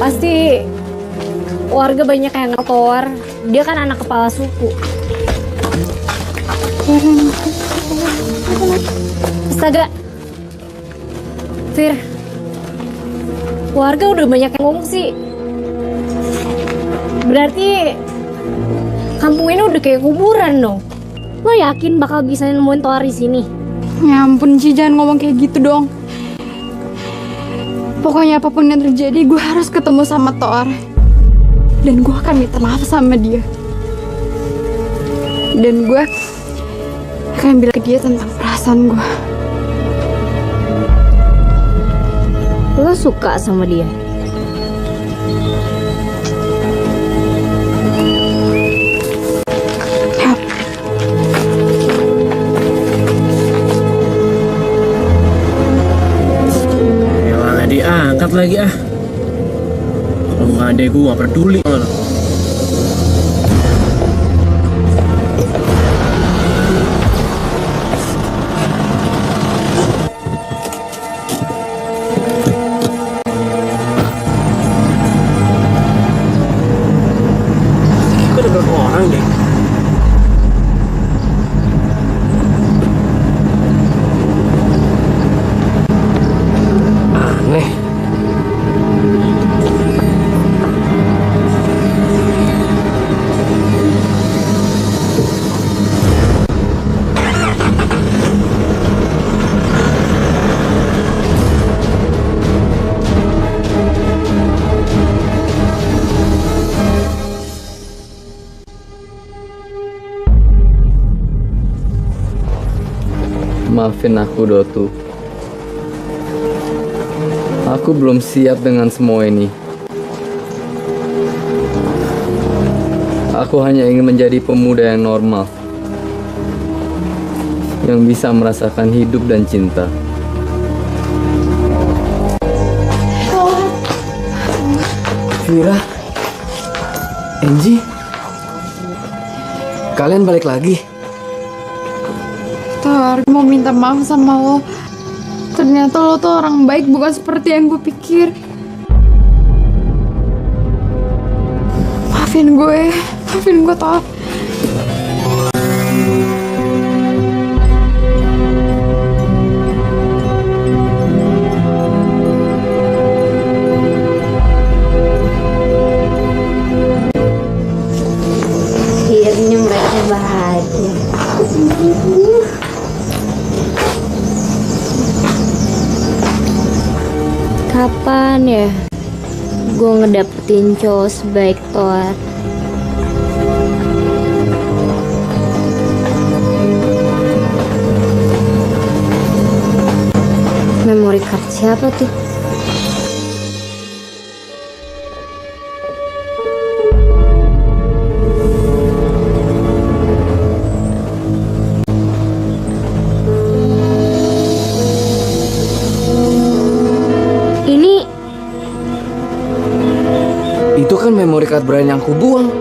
Pasti warga banyak yang kotor. Dia kan anak kepala suku. Astaga. Fir, warga udah banyak yang ngungsi. Berarti kampung ini udah kayak kuburan dong. Lo yakin bakal bisa nemuin Toar di sini? Ya ampun Ci, jangan ngomong kayak gitu dong. Pokoknya apapun yang terjadi, gue harus ketemu sama Toar. Dan gue akan minta maaf sama dia. Dan gue akan bilang ke dia tentang perasaan gue. Lo suka sama dia? Diangkat lagi ah. Kalau nggak ada gue nggak peduli malah. Ada berapa orang deh? Aneh. Maafin aku, Dotu. Aku belum siap dengan semua ini. Aku hanya ingin menjadi pemuda yang normal, yang bisa merasakan hidup dan cinta. Vira, Angie, kalian balik lagi? Toar, gue mau minta maaf sama lo. Ternyata lo tuh orang baik, bukan seperti yang gue pikir. Maafin gue Toar. Akhirnya mereka bahagia. Kapan ya gue ngedapetin cowok sebaik Toar? Memory card siapa tuh? Itu kan memory card Brian yang aku buang.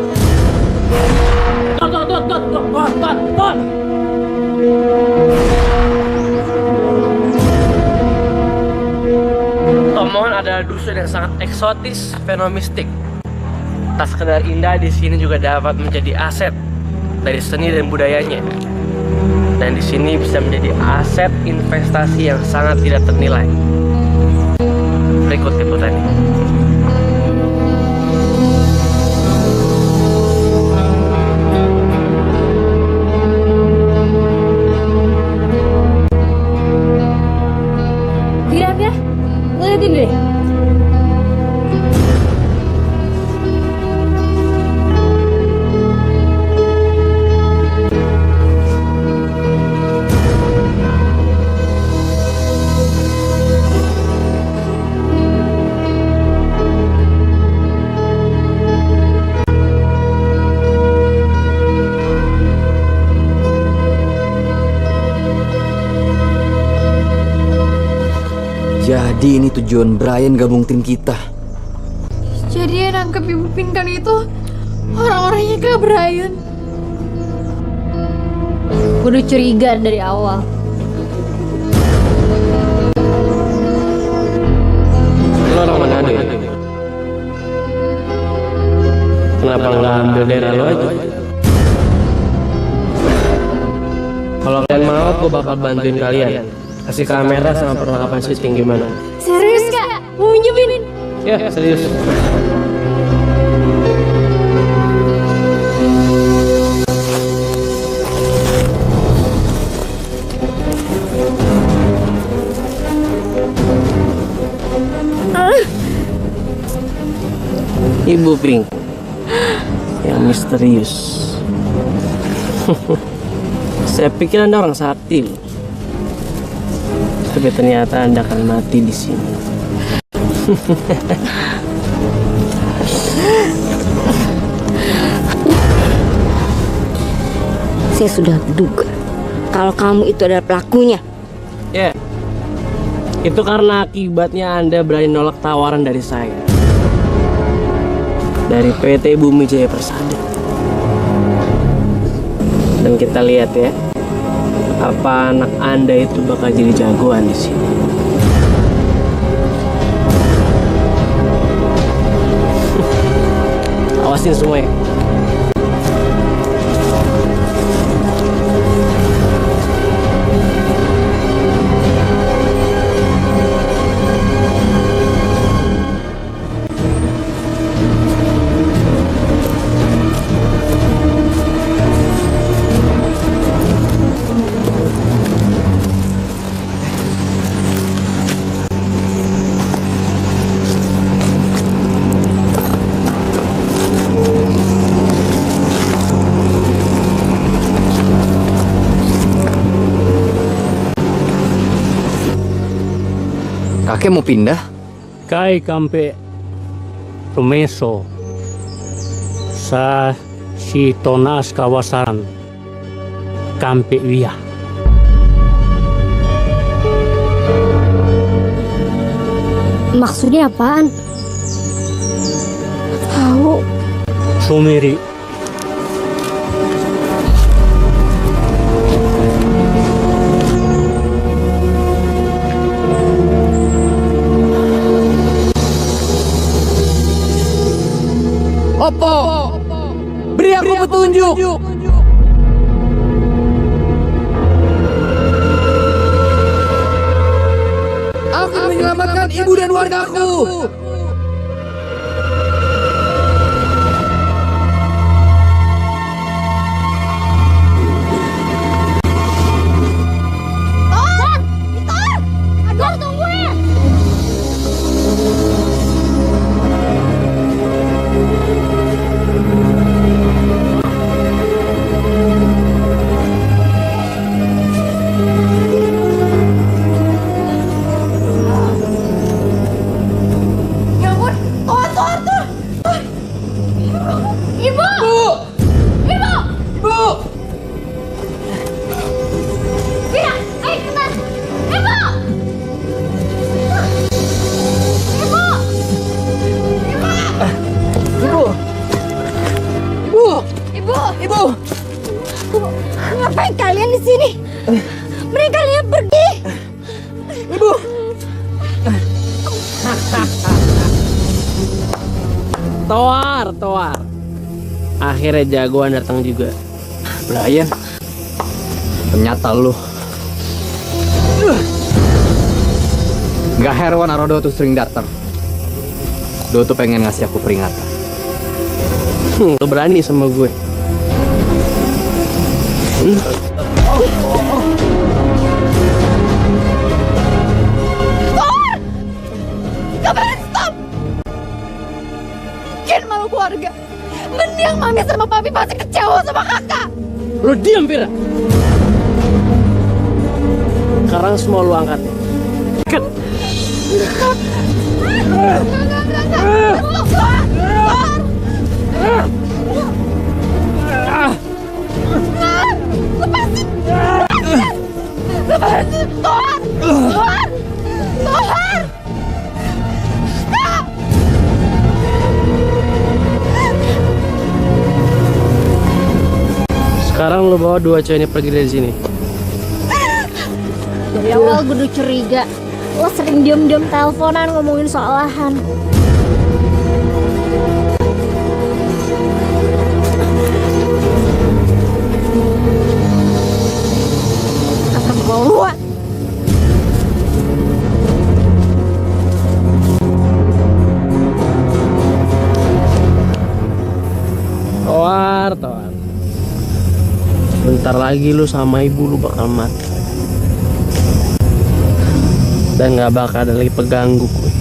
Tomohon adalah dusun yang sangat eksotis, fenomistik. Tak sekedar indah, di sini juga dapat menjadi aset dari seni dan budayanya. Dan di sini bisa menjadi aset investasi yang sangat tidak ternilai. Berikut liputannya. Lihat ya, liatin deh. Jadi ini tujuan Brian gabung tim kita. Jadi yang nangkep ibu Pinkan itu orang-orangnya Kak Brian. Gue udah curiga dari awal. Lo orang mana deh? kenapa nggak ambil daerah lo aja? Kalau kalian mau, gue bakal bantuin kalian. Kasih kamera sama perlengkapan syuting gimana? Serius kak? Mau minjemin? Ya, serius. Ibu Pink yang misterius. Saya pikir Anda orang sakti, tapi ternyata Anda akan mati di sini. Saya sudah menduga kalau kamu itu adalah pelakunya. Ya, itu karena akibatnya Anda berani nolak tawaran dari saya, dari PT Bumi Jaya Persada. Dan kita lihat ya, apa anak Anda itu bakal jadi jagoan di sini. Awasin semua ya. Kakek mau pindah? Kai kampe Rumeso sa si Tonas kawasan kampe Wia. Maksudnya apaan? Tahu. Sumiri Opo, beri aku petunjuk. Aku menyelamatkan ibu dan wargaku. Aduh, tungguin. Ya ampun, Thor. Ibu! Ibu! Bu, Bina, ayo cepat! Ibu! Ibu! bu, Ngapain kalian di sini? Mereka kalian pergi. ibu. Toar. Akhirnya jagoan datang juga. Brian, ternyata lu. Gak heran Arodo tuh sering datang. Do tuh pengen ngasih aku peringatan. Lo berani sama gue. Kabarin stop! Bikin malu keluarga. Mending mami sama papi pasti kecewa sama kakak. Lo diam, Vira. Sekarang semua lu angkat. Kan? Lepasin! Thor! Stop! Sekarang lu bawa dua cewek ini pergi dari sini. Dari awal gue udah curiga. Lo sering diem-diem teleponan ngomongin soal lahan. Bentar lagi lu sama ibu lu bakal mati. Dan gak bakal ada lagi pengganggu gue.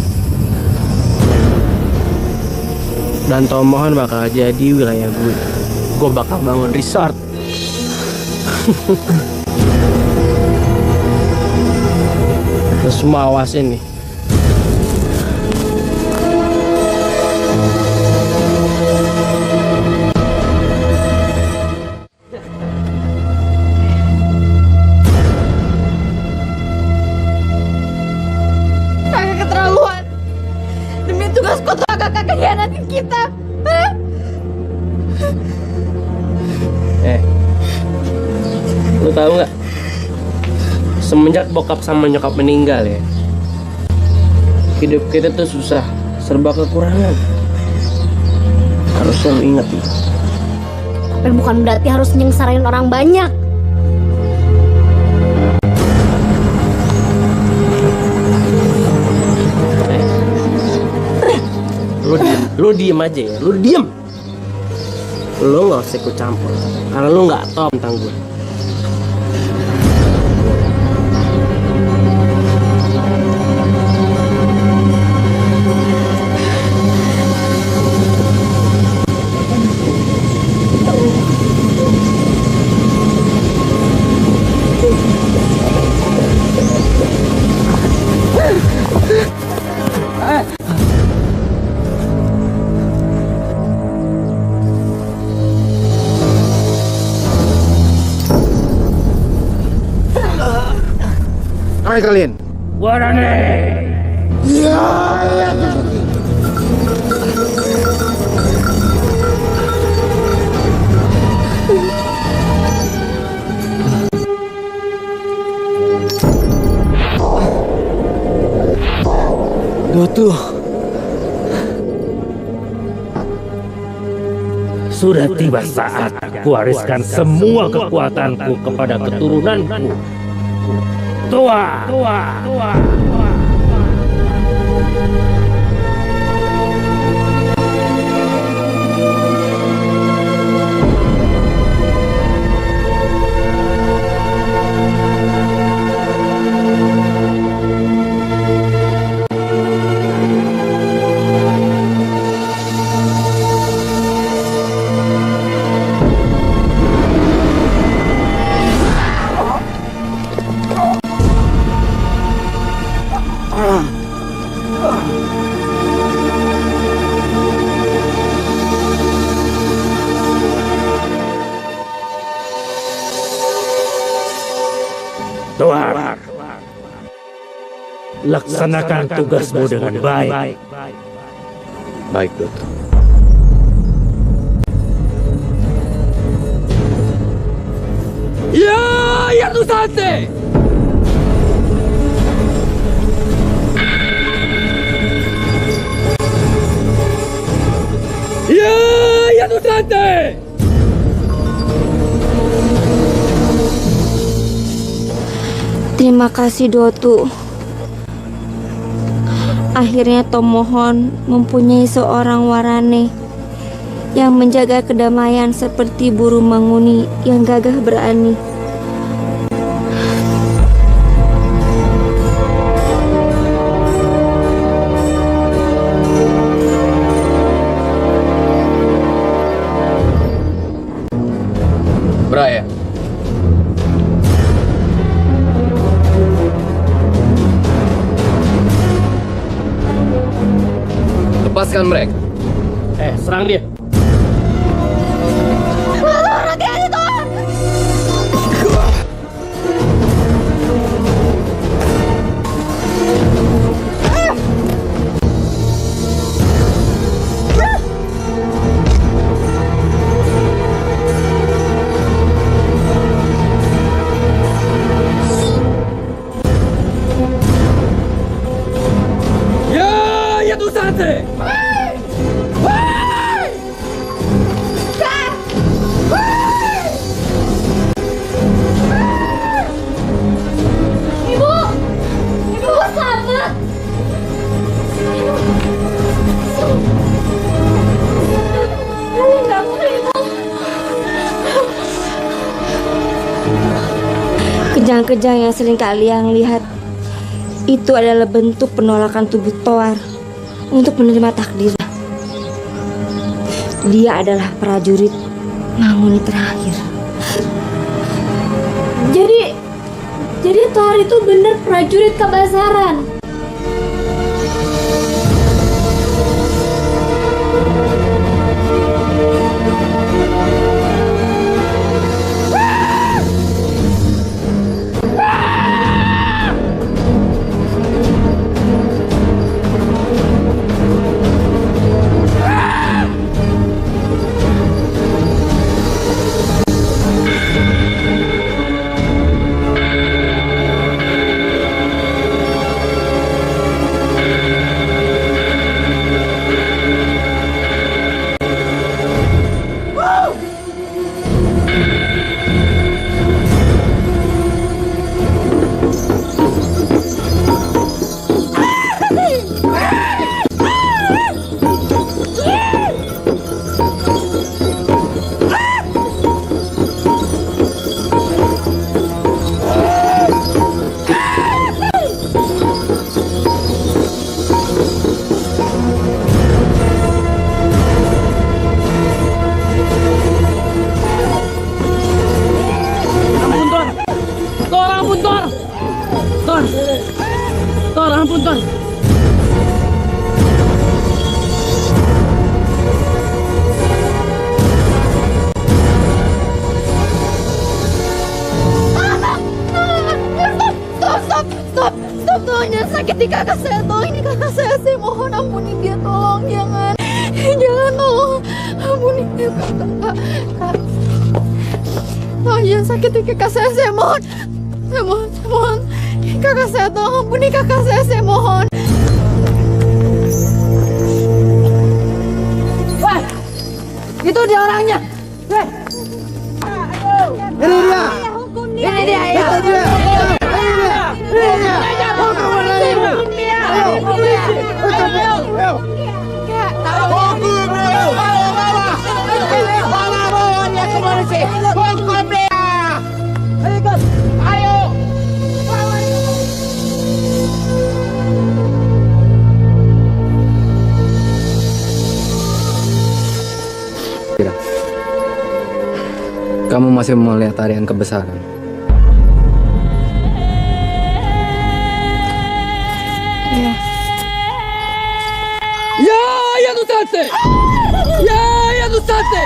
Dan Tomohon bakal jadi wilayah gue. Gue bakal bangun resort. Lu semua awasin nih. Kakak keterlaluan. Demi tugas kota kakak khianatin kita. Hah? Lu tahu nggak? Semenjak bokap sama nyokap meninggal ya, hidup kita tuh susah, serba kekurangan. Harus selalu ingat nih. Tapi bukan berarti harus nyengsarain orang banyak. Lu diem aja ya, lu diem. Lu nggak usah ikut campur, karena lu nggak tahu tentang gue. Hai kalian. Warane. Datu. Sudah tiba saat aku wariskan semua kekuatanku kepada keturunanku. Tua. Tuan, laksanakan tugasmu dengan baik. Baik, Datu. Ya tuh sate. Ya tuh sate. Terima kasih Dotu. Akhirnya Tomohon mempunyai seorang warane yang menjaga kedamaian seperti burung manguni yang gagah berani. Braya. Lepaskan mereka. Serang dia. Ya tuh sate. Kejang-kejang yang sering kalian lihat itu adalah bentuk penolakan tubuh Toar untuk menerima takdir. Dia adalah prajurit Manguni terakhir. Jadi Toar itu bener prajurit Kabasaran. Tor, ampun Tor. Stop, tolong jangan sakiti kakak saya, tolong ini kakak saya mohon ampuni dia, tolong jangan, tolong ampuni dia kak, tolong jangan sakiti kakak saya mohon, kakak saya tolong ampuni kakak saya mohon. Wah, itu dia orangnya. Ini dia. Ini dia. Itu dia. Kamu masih mau lihat tarian kebesaran? Ya no sate! Ya no sate!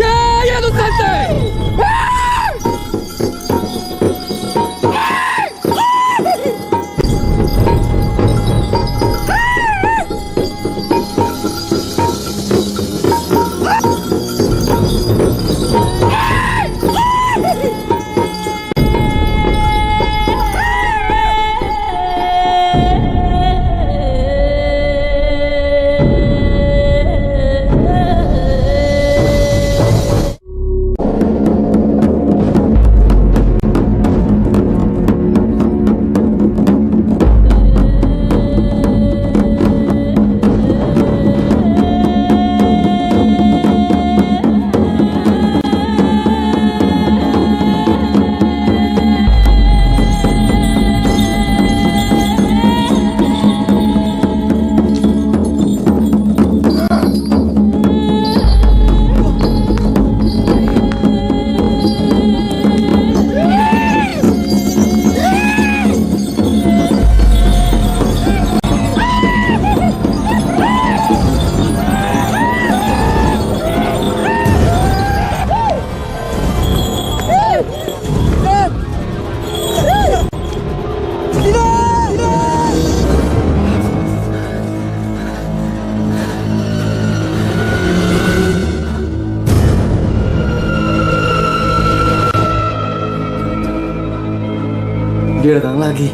Ya no sate! Dia datang lagi.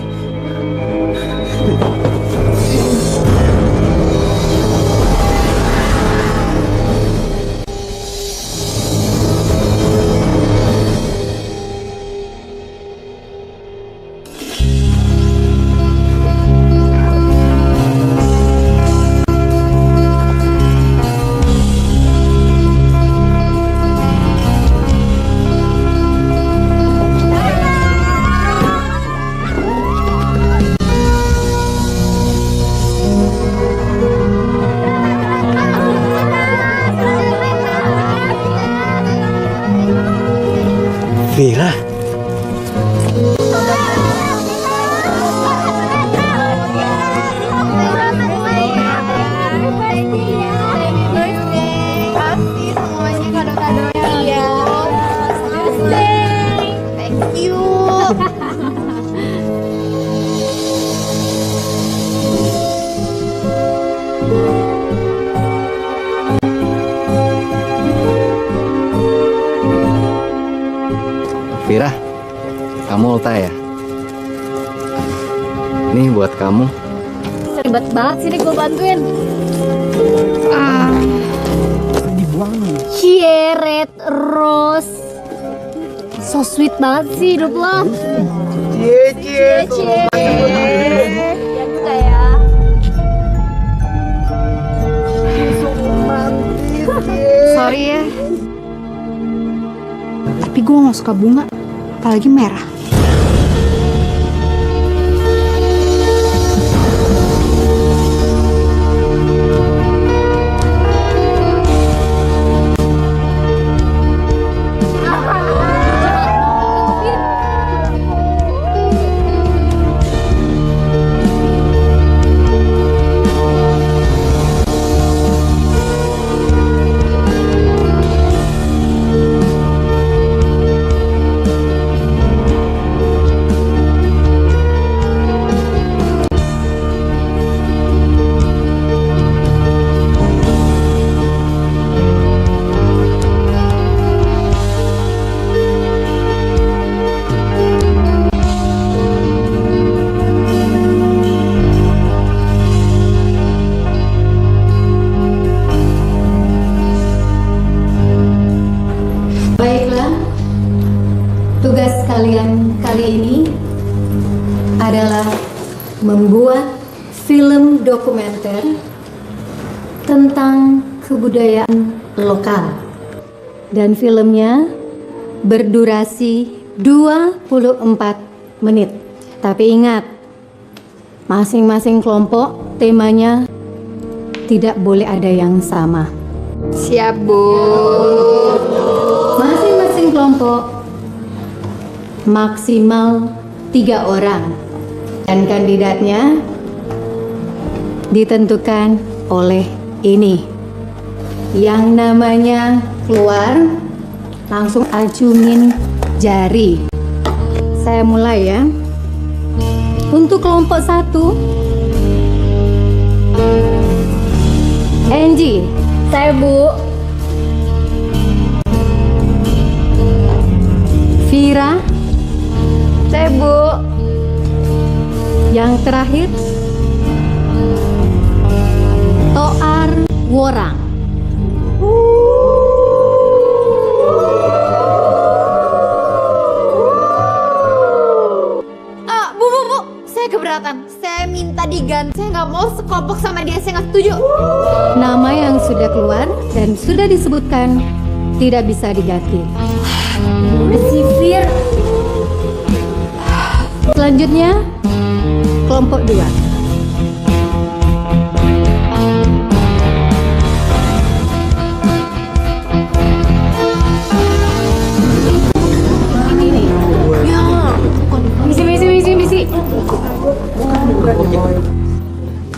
Vira. Kasih semuanya kado-kadonya ya. Thank you. Vira, kamu ulta ya? Nih buat kamu. Ribet banget sini gue bantuin. Cie, Red Rose. So sweet banget sih hidup lo. Cie. Ya juga ya. Sorry ya. Tapi gue gak suka bunga, apalagi merah. Baiklah, tugas kalian kali ini adalah membuat film dokumenter tentang kebudayaan lokal. Dan filmnya berdurasi 24 menit. Tapi ingat, masing-masing kelompok temanya tidak boleh ada yang sama. Siap, Bu. Masing-masing kelompok maksimal 3 orang dan kandidatnya ditentukan oleh ini. Yang namanya keluar langsung acungin jari. Saya mulai ya. Untuk kelompok 1, Angie. Saya Bu. Vira. Saya Bu. Yang terakhir, Toar Worang. Bu. Saya keberatan. Saya minta diganti. Saya nggak mau sekelompok sama dia. Saya nggak setuju. Nama yang sudah keluar dan sudah disebutkan tidak bisa diganti. Udah sih, Fir. Selanjutnya, kelompok 2. Misi.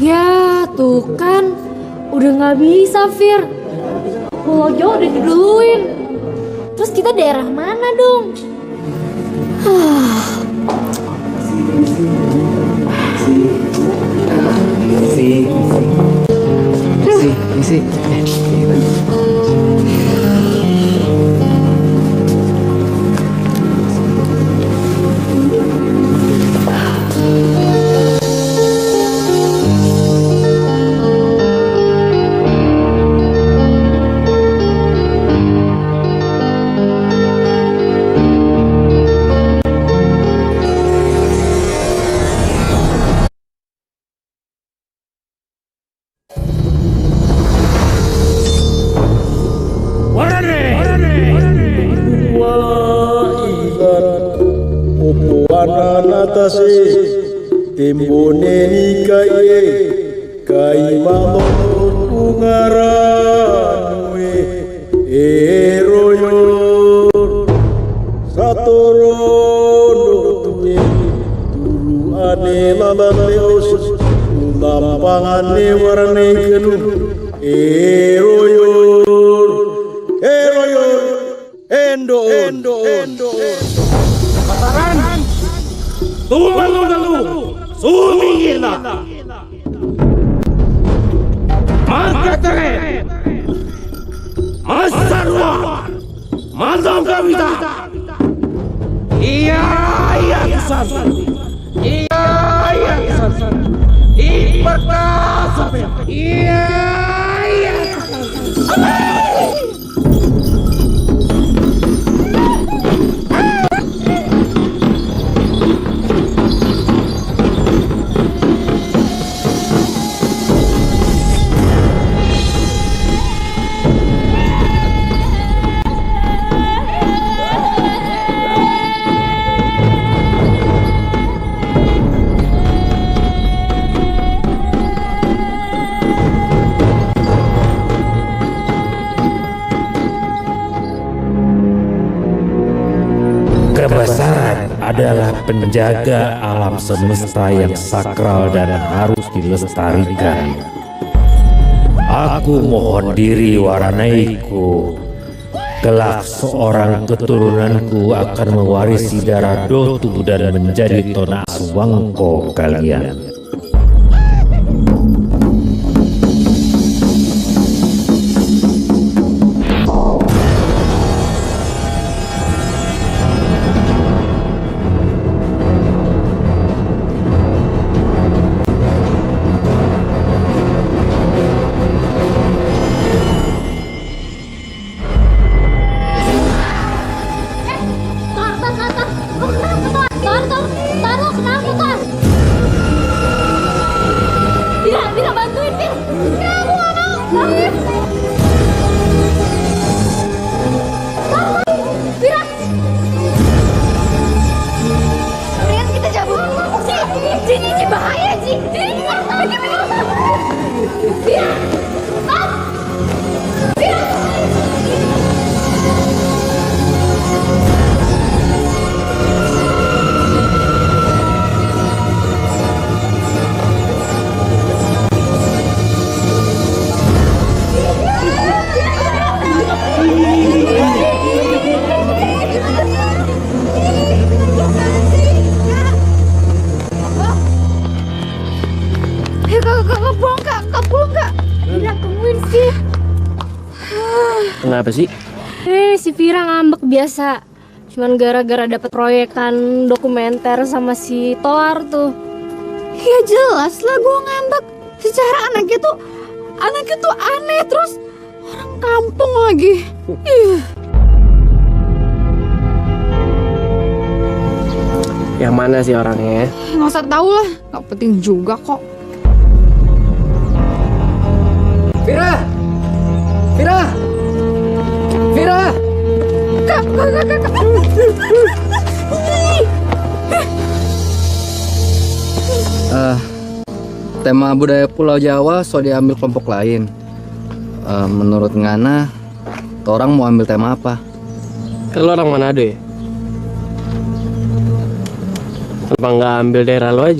Ya, tuh kan. Udah nggak bisa, Fir. Pulau Jawa udah diduluin. Terus kita daerah mana dong? Misi. Timbone kai malo ungaranue eroyo satu mabaleos ulampangane warne kenuh eroyor endo Mataran, tunggu, sumingila. Makatare, Masarwa, Madam Kavita. Iya, kesan. Iya, kesan. Iperkasa. Iya, kesan. Kebesaran adalah penjaga alam semesta yang sakral dan harus dilestarikan. Aku mohon diri Waraneiku. Kelak seorang keturunanku akan mewarisi darah Dotu dan menjadi tonak suwangko kalian. Bira bantuin, Bir. Bira, aku gak mau. Bira. Mendingan kita cabut. Ci bahaya, Ci. Bira. Bira. Kepulang kak. Bira, tungguin sih. Kenapa sih? Si Vira ngambek biasa. Cuman gara-gara dapet proyekan dokumenter sama si Toar tuh. Ya jelas lah gue ngambek. Secara anaknya tuh aneh, terus orang kampung lagi. Yang mana sih orangnya? Nggak usah tahu lah, nggak penting juga kok. Vira! Kak. Tema budaya Pulau Jawa so diambil kelompok lain. Menurut Ngana, orang mau ambil tema apa? Lo orang Manado ya? Kenapa nggak ambil daerah lo aja?